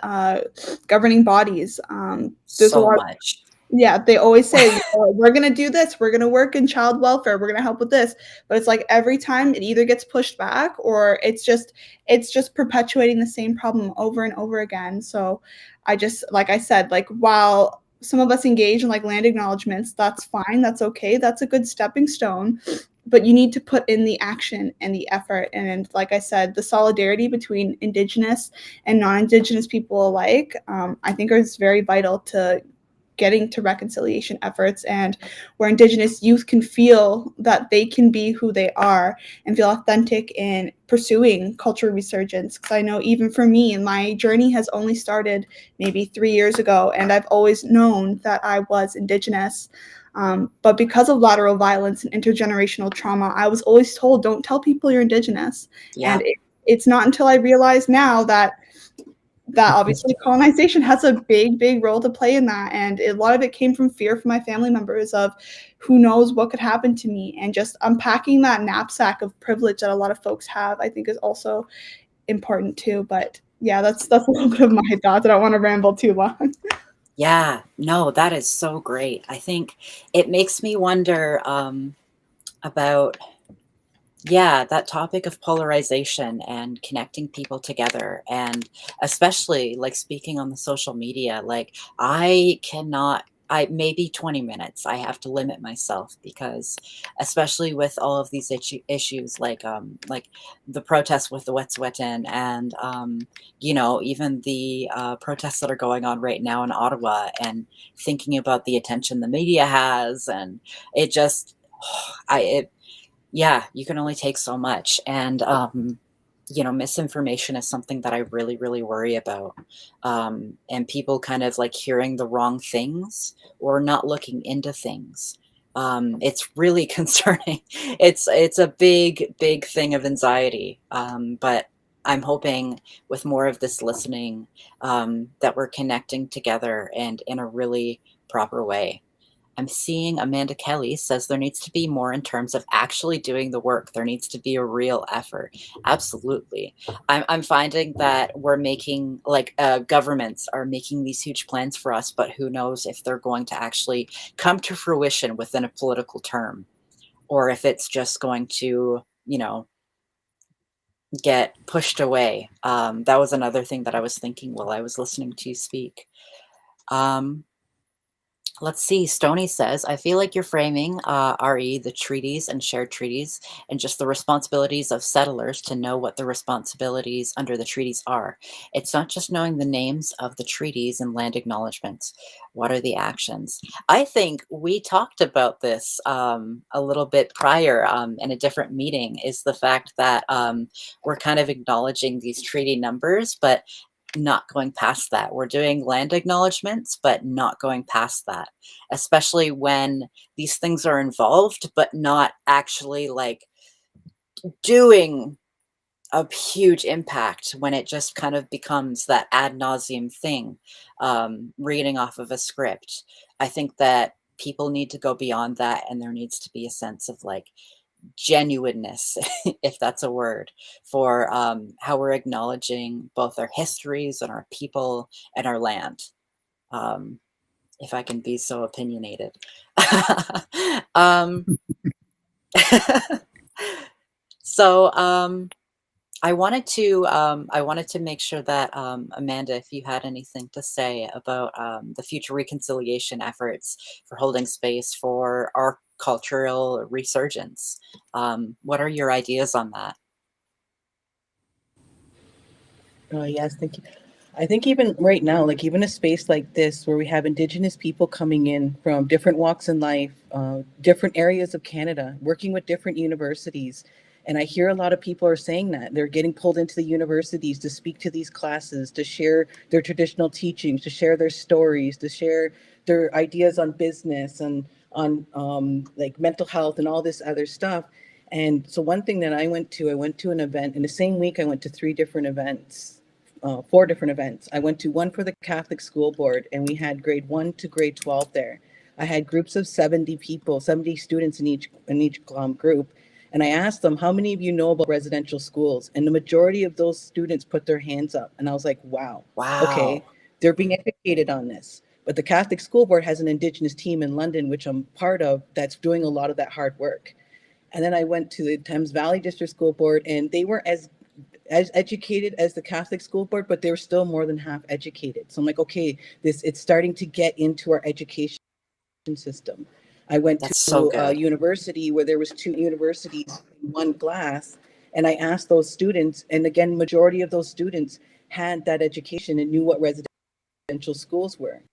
governing bodies. There's So a lot much. Yeah, they always say, we're going to do this. We're going to work in child welfare. We're going to help with this. But it's like every time it either gets pushed back or it's just perpetuating the same problem over and over again. So like I said, like while some of us engage in like land acknowledgements, that's fine. That's okay. That's a good stepping stone. But you need to put in the action and the effort. And like I said, the solidarity between Indigenous and non-Indigenous people alike, I think is very vital to getting to reconciliation efforts, and where Indigenous youth can feel that they can be who they are and feel authentic in pursuing cultural resurgence. Because I know even for me, my journey has only started maybe 3 years ago, and I've always known that I was Indigenous. But because of lateral violence and intergenerational trauma, I was always told, don't tell people you're Indigenous. Yeah. And it's not until I realize now that obviously colonization has a big role to play in that. And a lot of it came from fear from my family members of who knows what could happen to me. And just unpacking that knapsack of privilege that a lot of folks have, I think is also important too. But yeah, that's a little bit of my thoughts. I don't want to ramble too long. Yeah, no, that is so great. I think it makes me wonder about, yeah, that topic of polarization and connecting people together. And especially like speaking on the social media, like maybe 20 minutes, I have to limit myself because especially with all of these issues, like the protests with the Wet'suwet'en and, even the protests that are going on right now in Ottawa and thinking about the attention the media has. And it just, yeah, you can only take so much. And, misinformation is something that I really, really worry about. And people kind of like hearing the wrong things or not looking into things. It's really concerning. It's a big thing of anxiety. But I'm hoping with more of this listening, that we're connecting together and in a really proper way. I'm seeing Amanda Kelly says there needs to be more in terms of actually doing the work. There needs to be a real effort. Absolutely. I'm finding that we're making, like, governments are making these huge plans for us, but who knows if they're going to actually come to fruition within a political term, or if it's just going to, get pushed away. That was another thing that I was thinking while I was listening to you speak. Let's see. Stony says, I feel like you're framing RE, the treaties and shared treaties, and just the responsibilities of settlers to know what the responsibilities under the treaties are. It's not just knowing the names of the treaties and land acknowledgements. What are the actions? I think we talked about this a little bit prior in a different meeting, is the fact that we're kind of acknowledging these treaty numbers, but not going past that. We're doing land acknowledgements, but not going past that, especially when these things are involved, but not actually like doing a huge impact, when it just kind of becomes that ad nauseum thing, reading off of a script. I think that people need to go beyond that, and there needs to be a sense of like genuineness, if that's a word, for how we're acknowledging both our histories and our people and our land. If I can be so opinionated. um, so I wanted to make sure that Amanda, if you had anything to say about the future reconciliation efforts for holding space for our cultural resurgence. What are your ideas on that? Yes, thank you. I think even right now, like even a space like this where we have Indigenous people coming in from different walks in life, different areas of Canada, working with different universities. And I hear a lot of people are saying that they're getting pulled into the universities to speak to these classes, to share their traditional teachings, to share their stories, to share their ideas on business and on like mental health and all this other stuff. And so one thing that I went to an event in the same week. I went to 4 different events. I went to one for the Catholic School Board, and we had grade 1 to grade 12 there. I had groups of 70 people, 70 students in each group, and I asked them, "How many of you know about residential schools?" And the majority of those students put their hands up, and I was like, "Wow, okay, Wow. they're being educated on this." But the Catholic School Board has an Indigenous team in London, which I'm part of, that's doing a lot of that hard work. And then I went to the Thames Valley District School Board, and they were as educated as the Catholic School Board, but they were still more than half educated. So I'm like, okay, it's starting to get into our education system. I went That's so to a good. university where there was 2 universities in one class, and I asked those students, and again, majority of those students had that education and knew what residential schools were.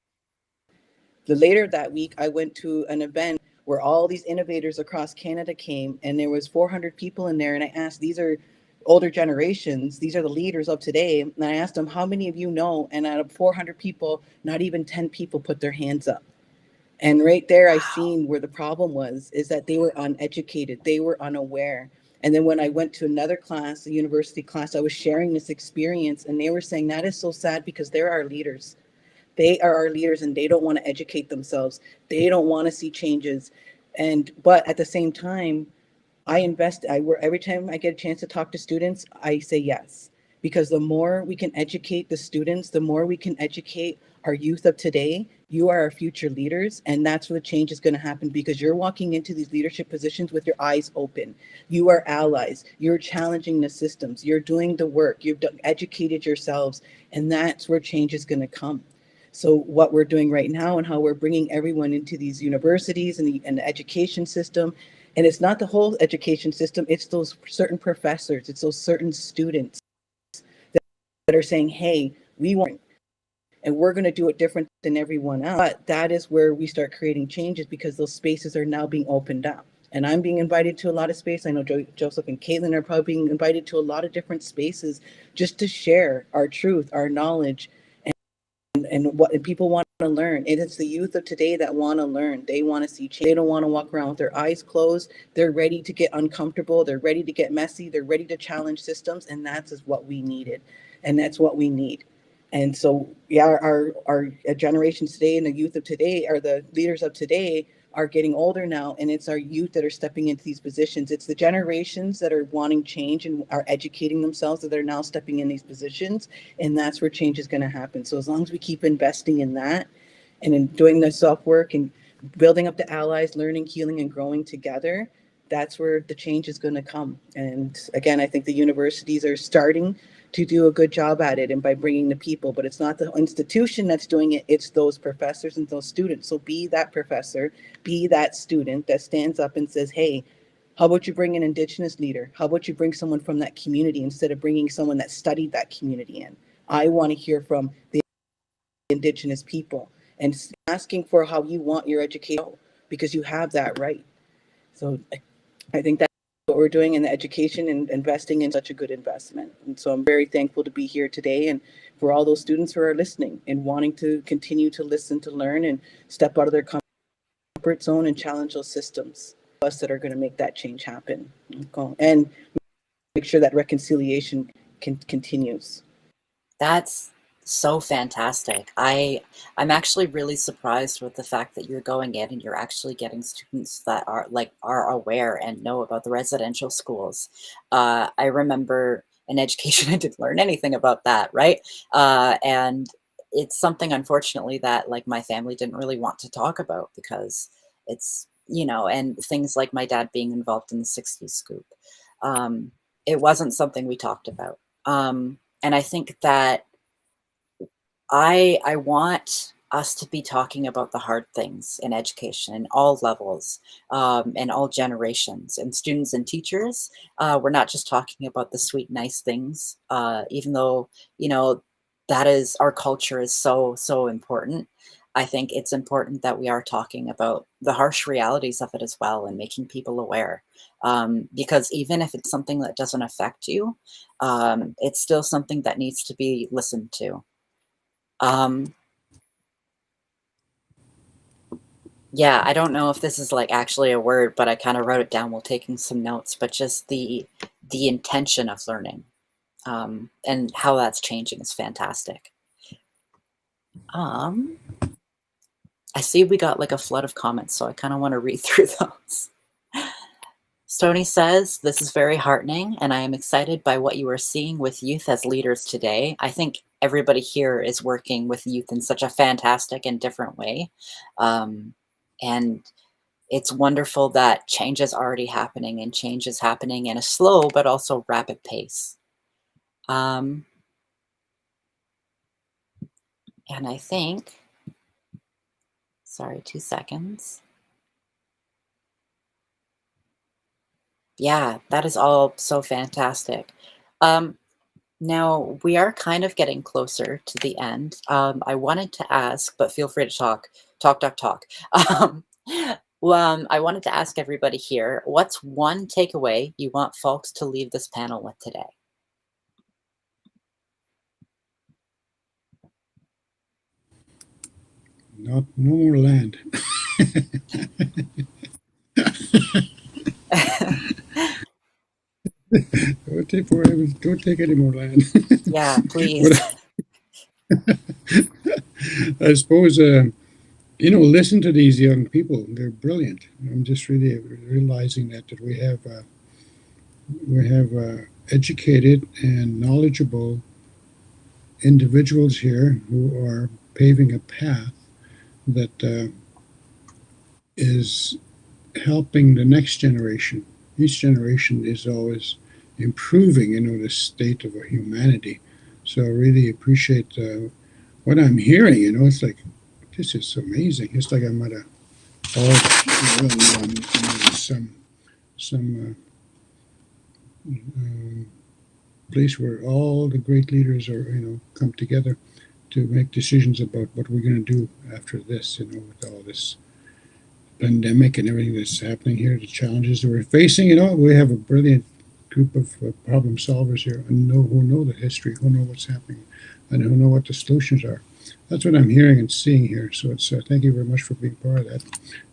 The later that week, I went to an event where all these innovators across Canada came, and there was 400 people in there. And I asked, these are older generations, these are the leaders of today. And I asked them, how many of you know? And out of 400 people, not even 10 people put their hands up. And right there, I seen where the problem was, is that they were uneducated, they were unaware. And then when I went to another class, a university class, I was sharing this experience, and they were saying that is so sad because they're our leaders. They are our leaders, and they don't want to educate themselves. They don't want to see changes. But at the same time, every time I get a chance to talk to students, I say yes, because the more we can educate the students, the more we can educate our youth of today. You are our future leaders, and that's where the change is going to happen, because you're walking into these leadership positions with your eyes open. You are allies. You're challenging the systems. You're doing the work. You've educated yourselves, and that's where change is going to come. So what we're doing right now, and how we're bringing everyone into these universities and the education system, and it's not the whole education system, it's those certain professors, it's those certain students that are saying, hey, we want, and we're going to do it different than everyone else. But that is where we start creating changes, because those spaces are now being opened up. And I'm being invited to a lot of space. I know Joseph and Kaitlyn are probably being invited to a lot of different spaces just to share our truth, our knowledge, and what people want to learn. It is the youth of today that want to learn. They want to see change. They don't want to walk around with their eyes closed. They're ready to get uncomfortable. They're ready to get messy. They're ready to challenge systems. And that's what we needed. And that's what we need. And so, yeah, our generations today and the youth of today, are the leaders of today, are getting older now, and it's our youth that are stepping into these positions. It's the generations that are wanting change and are educating themselves that are now stepping in these positions, and that's where change is going to happen. So as long as we keep investing in that, and in doing the self work and building up the allies, learning, healing, and growing together, that's where the change is going to come. And again, I think the universities are starting to do a good job at it, and by bringing the people, but it's not the institution that's doing it, it's those professors and those students. So be that professor, be that student that stands up and says, hey, how about you bring an Indigenous leader? How about you bring someone from that community instead of bringing someone that studied that community in? I want to hear from the Indigenous people, and asking for how you want your education, because you have that right. So I think that's what we're doing in the education, and investing in such a good investment. And so I'm very thankful to be here today, and for all those students who are listening and wanting to continue to listen, to learn, and step out of their comfort zone and challenge those systems. Us that are going to make that change happen, and make sure that reconciliation continues. That's so fantastic. I'm actually really surprised with the fact that you're going in and you're actually getting students that are aware and know about the residential schools. I remember in education I didn't learn anything about that, right? And it's something, unfortunately, that like my family didn't really want to talk about, because it's, and things like my dad being involved in the 60s scoop. It wasn't something we talked about. And I think that I want us to be talking about the hard things in education in all levels, and all generations, and students and teachers. We're not just talking about the sweet, nice things, even though, that is, our culture is so, so important. I think it's important that we are talking about the harsh realities of it as well, and making people aware. Because even if it's something that doesn't affect you, it's still something that needs to be listened to. Um, yeah, I don't know if this is like actually a word, but I kind of wrote it down while taking some notes, but just the intention of learning, and how that's changing is fantastic. Um, I see we got like a flood of comments, so I kind of want to read through those. Stony says, this is very heartening, and I am excited by what you are seeing with youth as leaders today. I think everybody here is working with youth in such a fantastic and different way. And it's wonderful that change is already happening, and change is happening in a slow but also rapid pace. And I think, sorry, 2 seconds. Yeah, that is all so fantastic. Now we are kind of getting closer to the end. I wanted to ask, but feel free to talk, talk, talk, talk. Um, I wanted to ask everybody here, what's one takeaway you want folks to leave this panel with today? No more land. Don't take any more land. Yeah, What please. I suppose, listen to these young people. They're brilliant. I'm just really realizing that we have educated and knowledgeable individuals here who are paving a path that is helping the next generation. Each generation is always improving, the state of humanity. So I really appreciate what I'm hearing. It's like this is amazing. It's like I'm at a some place where all the great leaders are, come together to make decisions about what we're going to do after this. With all this pandemic and everything that's happening here, the challenges that we're facing. We have a brilliant group of problem solvers here and who know the history, who know what's happening, and who know what the solutions are. That's what I'm hearing and seeing here. So it's thank you very much for being part of that,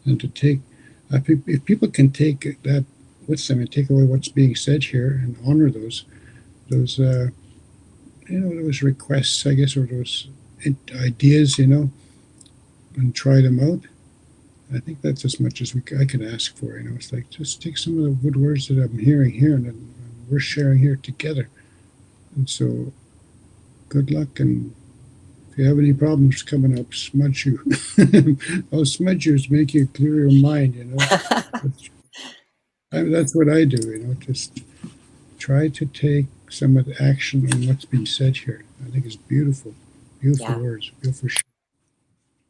and to take if people can take that with them and take away what's being said here and honor those those requests, I guess, or those ideas, and try them out. I think that's as much as I can ask for. It's like just take some of the good words that I'm hearing here and that we're sharing here together. And so, good luck. And if you have any problems coming up, smudge you. I'll smudge you to make you clear your mind. That's what I do. Just try to take some of the action on what's being said here. I think it's beautiful, beautiful Yeah. words, beautiful.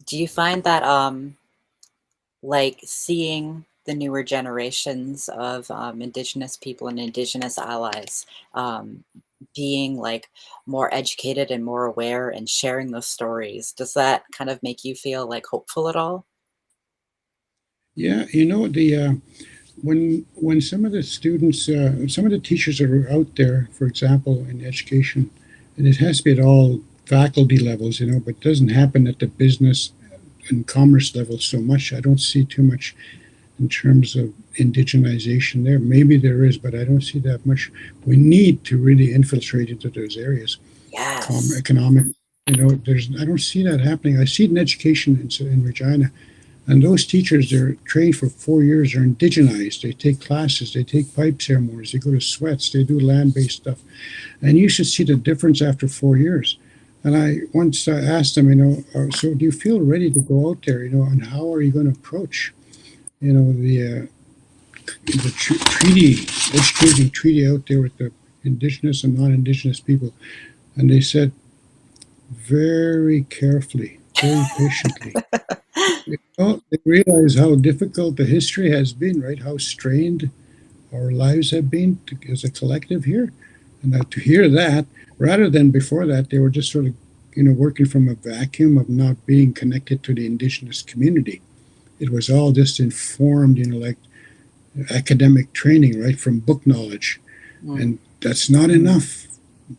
Do you find that like seeing the newer generations of Indigenous people and Indigenous allies being like more educated and more aware and sharing those stories, does that kind of make you feel like hopeful at all? Yeah, the when some of the students, some of the teachers that are out there, for example, in education, and it has to be at all faculty levels, but it doesn't happen at the business and commerce level so much. I don't see too much in terms of indigenization there. Maybe there is, but I don't see that much. We need to really infiltrate into those areas. Yes. Economic, I don't see that happening. I see it in education in Regina. And those teachers, they're trained for 4 years, they're indigenized. They take classes, they take pipe ceremonies, they go to sweats, they do land-based stuff. And you should see the difference after 4 years. And I once asked them, so do you feel ready to go out there, and how are you going to approach, the treaty, educating treaty out there with the indigenous and non-indigenous people? And they said, very carefully, very patiently. They realize how difficult the history has been, right? How strained our lives have been as a collective here. And to hear that, rather than before that, they were just sort of, working from a vacuum of not being connected to the Indigenous community. It was all just informed, like academic training, right, from book knowledge. And that's not enough.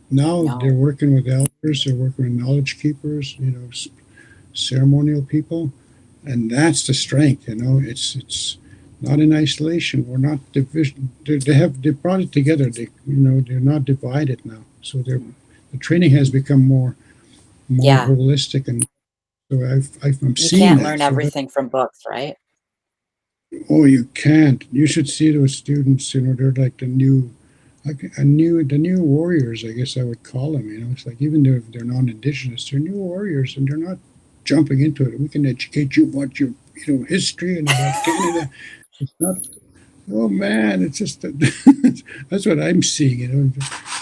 Now No. they're working with elders, they're working with knowledge keepers, ceremonial people. And that's the strength, it's not in isolation. We're not division. They brought it together. They're not divided now. So the training has become more Yeah. holistic, and so I'm You seeing can't that. learn So everything from books, right? oh, you can't. You should see those students. They're like the new warriors. I guess I would call them. It's like even though they're non-indigenous, they're new warriors, and they're not jumping into it. We can educate you about your history and about Canada. It's not. Oh man, it's just that's what I'm seeing.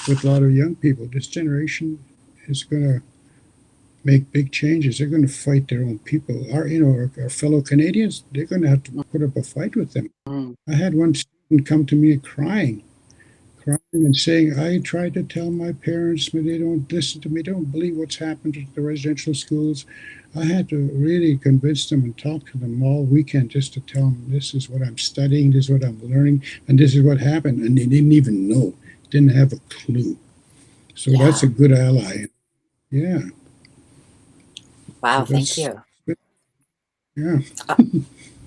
With a lot of young people, this generation is going to make big changes. They're going to fight their own people. Our fellow Canadians, they're going to have to put up a fight with them. Mm. I had one student come to me crying and saying, I tried to tell my parents, but they don't listen to me. They don't believe what's happened to the residential schools. I had to really convince them and talk to them all weekend just to tell them this is what I'm studying, this is what I'm learning, and this is what happened. And they didn't even know, didn't have a clue. So that's a good ally. Yeah. Wow, So thank you. yeah.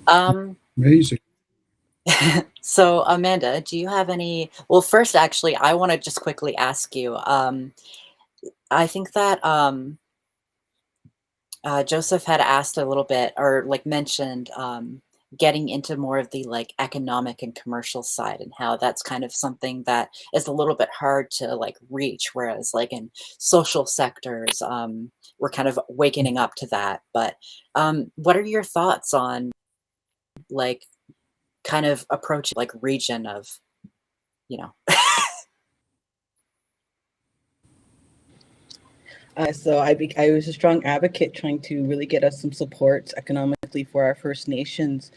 Amazing. So Amanda, do you have any, well, first, actually, I want to just quickly ask you, I think that Joseph had asked a little bit or like mentioned getting into more of the like economic and commercial side and how that's kind of something that is a little bit hard to like reach, whereas like in social sectors, we're kind of wakening up to that. But what are your thoughts on like kind of approaching like region of, you know? I was a strong advocate trying to really get us some support economically for our First Nations.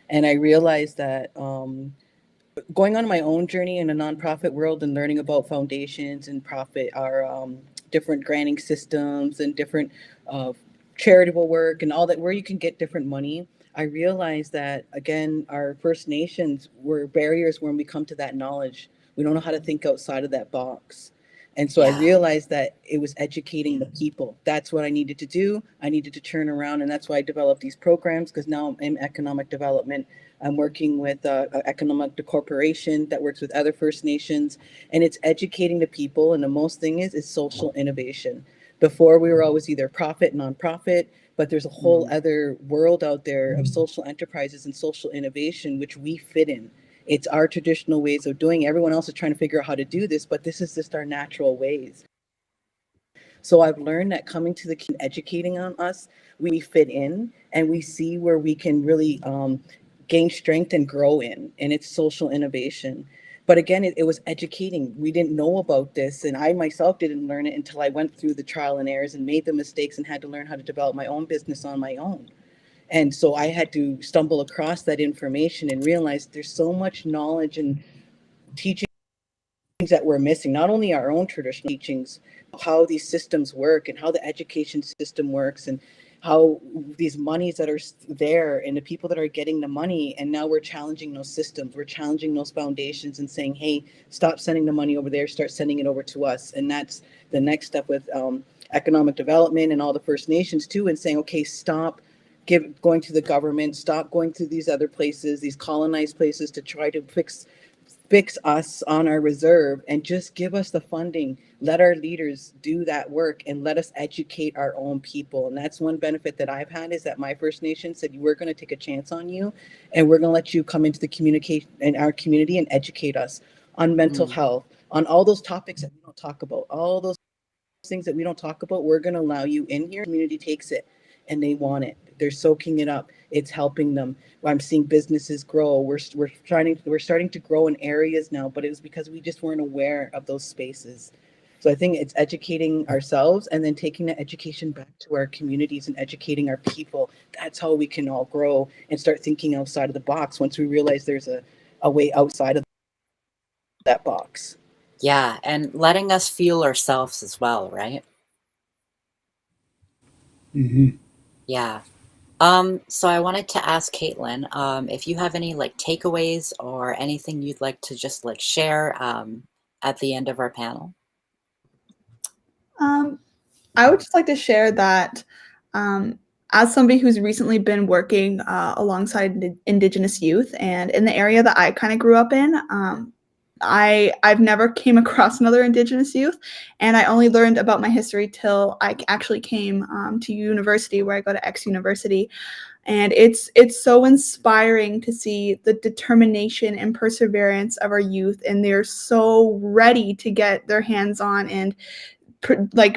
And I realized that going on my own journey in a nonprofit world and learning about foundations and profit, our different granting systems and different uh, charitable work and all that, where you can get different money, I realized that, again, our First Nations were barriers when we come to that knowledge. We don't know how to think outside of that box. And so I Yeah. realized that it was educating the people. That's what I needed to do. I needed to turn around. And that's why I developed these programs, because now I'm in economic development. I'm working with an economic corporation that works with other First Nations, and it's educating the people. And the most thing is social innovation. Before we were always either profit, nonprofit, but there's a whole Mm. other world out there of social enterprises and social innovation, which we fit in. It's our traditional ways of doing it. Everyone else is trying to figure out how to do this, but this is just our natural ways. So I've learned that coming to the educating on us, we fit in and we see where we can really gain strength and grow in, and it's social innovation. But again, it was educating. We didn't know about this, and I myself didn't learn it until I went through the trial and errors and made the mistakes and had to learn how to develop my own business on my own. And so I had to stumble across that information and realize there's so much knowledge and teaching that we're missing, not only our own traditional teachings, how these systems work and how the education system works and how these monies that are there and the people that are getting the money. And now we're challenging those systems. We're challenging those foundations and saying, hey, stop sending the money over there, start sending it over to us. And that's the next step with economic development and all the First Nations too, and saying, okay, stop going to the government, stop going to these other places, these colonized places to try to fix us on our reserve, and just give us the funding. Let our leaders do that work and let us educate our own people. And that's one benefit that I've had, is that my First Nation said, we're going to take a chance on you and we're going to let you come into the communication in our community and educate us on mental Mm. health, on all those topics that we don't talk about, all those things that we don't talk about. We're going to allow you in here. The community takes it and they want it. They're soaking it up. It's helping them. I'm seeing businesses grow. We're starting to grow in areas now, but it was because we just weren't aware of those spaces. So I think it's educating ourselves and then taking that education back to our communities and educating our people. That's how we can all grow and start thinking outside of the box once we realize there's a way outside of that box. Yeah, and letting us feel ourselves as well, right? Hmm. Yeah. So I wanted to ask Kaitlyn, if you have any like takeaways or anything you'd like to just like share at the end of our panel. Um, I would just like to share that um, as somebody who's recently been working alongside Indigenous youth and in the area that I kind of grew up in, I've never came across another Indigenous youth, and I only learned about my history till I actually came to university, where I go to X University. And it's so inspiring to see the determination and perseverance of our youth, and they're so ready to get their hands on and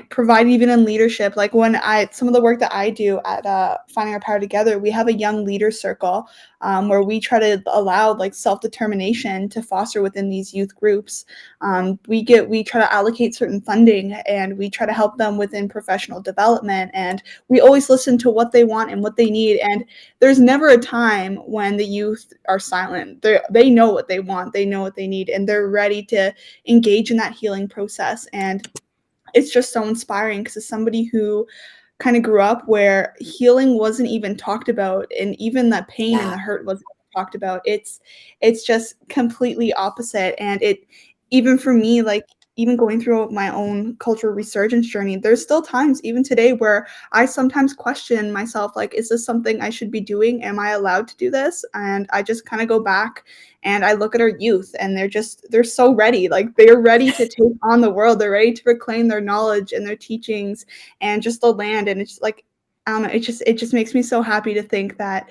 provide even in leadership. Like when some of the work that I do at Finding Our Power Together, we have a young leader circle where we try to allow like self-determination to foster within these youth groups. We try to allocate certain funding, and we try to help them within professional development, and we always listen to what they want and what they need. And there's never a time when the youth are silent. They know what they want, they know what they need, and they're ready to engage in that healing process. And it's just so inspiring, because as somebody who kind of grew up where healing wasn't even talked about, and even the pain and Yeah. the hurt wasn't talked about, it's just completely opposite. And it, even for me, like even going through my own cultural resurgence journey, there's still times even today where I sometimes question myself, like, is this something I should be doing? Am I allowed to do this? And I just kind of go back and I look at our youth, and they're so ready. Like, they're ready to take on the world. They're ready to reclaim their knowledge and their teachings and just the land. And it's like, I don't know, it just makes me so happy to think that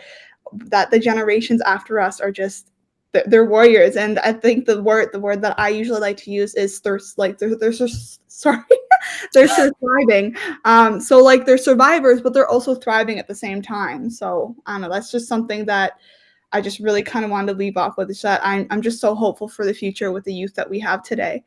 the generations after us are just they're warriors. And I think the word that I usually like to use is thirst. Like, sorry, they're surviving. So like, they're survivors, but they're also thriving at the same time. So I don't know, that's just something that I just really kind of wanted to leave off with, is that I'm just so hopeful for the future with the youth that we have today.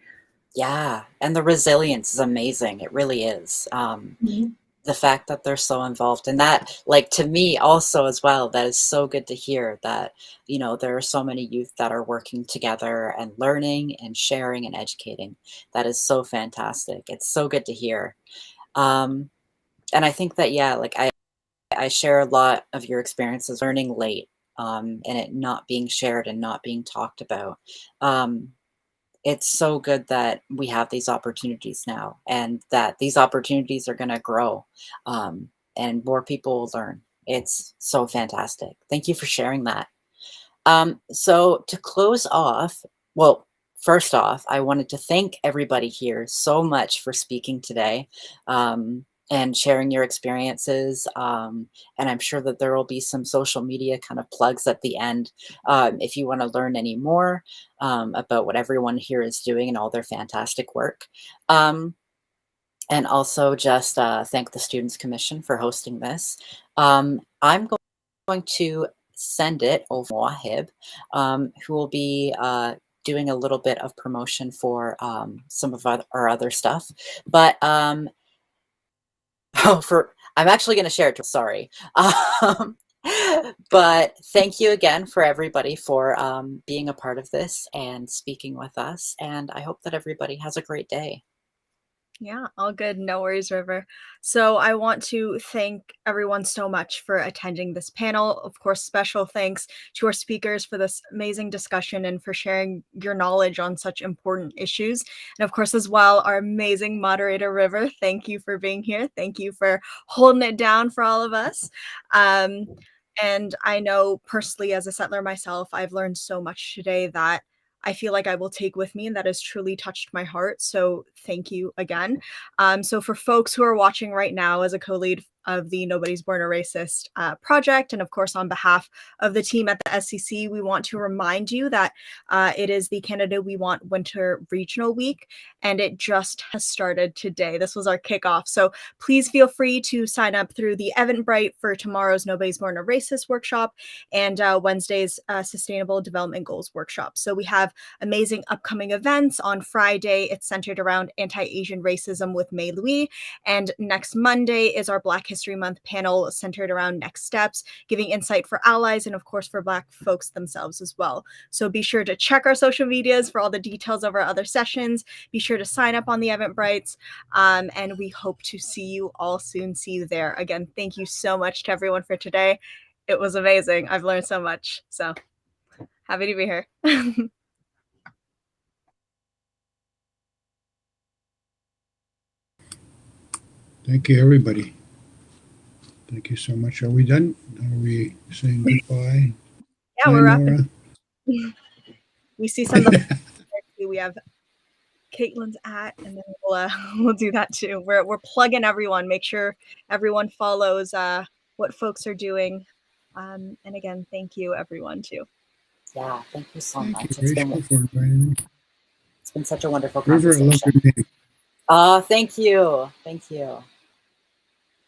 Yeah, and the resilience is amazing. It really is. The fact that they're so involved in that, like, to me also as well, that is so good to hear that, there are so many youth that are working together and learning and sharing and educating. That is so fantastic. It's so good to hear. Um, and I think that, yeah, like I share a lot of your experiences learning late, and it not being shared and not being talked about. Um, it's so good that we have these opportunities now, and that these opportunities are going to grow, and more people will learn. It's so fantastic. Thank you for sharing that. So to close off, well, first off, I wanted to thank everybody here so much for speaking today, and sharing your experiences. And I'm sure that there will be some social media kind of plugs at the end, if you want to learn any more, about what everyone here is doing and all their fantastic work. Um, and also just thank the Students Commission for hosting this. I'm going to send it over to Mowahib, who will be doing a little bit of promotion for some of our other stuff. But I'm actually going to share it. Sorry. Um, but thank you again for everybody for being a part of this and speaking with us. And I hope that everybody has a great day. Yeah, all good. No worries, River. So I want to thank everyone so much for attending this panel. Of course, special thanks to our speakers for this amazing discussion and for sharing your knowledge on such important issues. And of course, as well, our amazing moderator, River. Thank you for being here. Thank you for holding it down for all of us. And I know personally, as a settler myself, I've learned so much today that I feel like I will take with me, and that has truly touched my heart. So thank you again. So for folks who are watching right now, as a co-lead of the Nobody's Born a Racist project, and of course on behalf of the team at the SCC, we want to remind you that it is the Canada We Want Winter Regional Week, and it just has started today. This was our kickoff. So please feel free to sign up through the Eventbrite for tomorrow's Nobody's Born a Racist workshop and Wednesday's Sustainable Development Goals workshop. So we have amazing upcoming events. On Friday, it's centered around anti-Asian racism with May Louis. And next Monday is our Black History Month panel centered around next steps, giving insight for allies and of course for Black folks themselves as well. So be sure to check our social medias for all the details of our other sessions. Be sure to sign up on the Eventbrites, and we hope to see you all soon. See you there. Again, thank you so much to everyone for today. It was amazing. I've learned so much. So happy to be here. Thank you, everybody. Thank you so much. Are we done? Are we saying goodbye? Yeah, we're Bye, wrapping. Nora. We see some of the we have Kaitlyn's at, and then we'll do that too. We're plugging everyone. Make sure everyone follows what folks are doing. And again, thank you everyone too. Yeah, thank you so Thank you, much. Rachel, for inviting me. It's been such a wonderful River, I love conversation. your name. Oh, thank you. Thank you.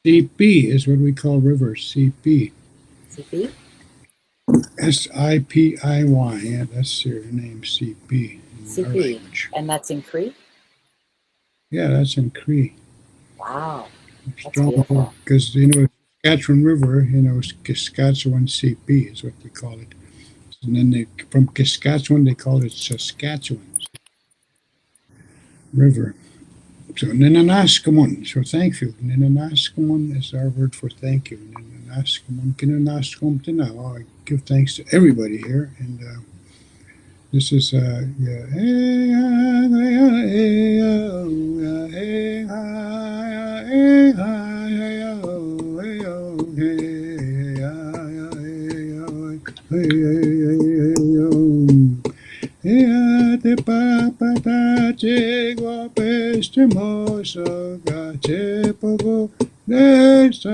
CP is what we call River. CP. CP? SIPIY. Yeah, that's your name, CP. In our CP. language. And that's in Cree? Yeah, that's in Cree. Wow. That's Strong, beautiful. because Saskatchewan River, Saskatchewan CP is what we call it. And then from Saskatchewan, they call it Saskatchewan River. So Ninanaskamun, so thank you. Ninanaskamun is our word for thank you. Ninanaskamun, Kinanaskamun Tinao. I give thanks to everybody here, and This is yeah. Te papa ta che guapeste moso ga che pogo de sa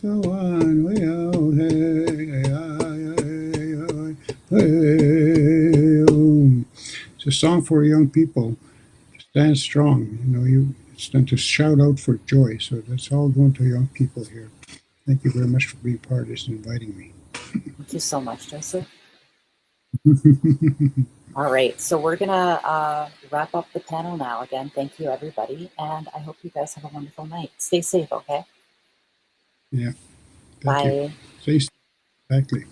kawan we oh hey. It's a song for young people. Stand strong. You know, it's done to shout out for joy. So that's all going to young people here. Thank you very much for being part of this and inviting me. Thank you so much, Joseph. All right, so we're gonna wrap up the panel now. Again, thank you everybody, and I hope you guys have a wonderful night. Stay safe, okay? Yeah. Thank Bye. you. Stay safe. Exactly.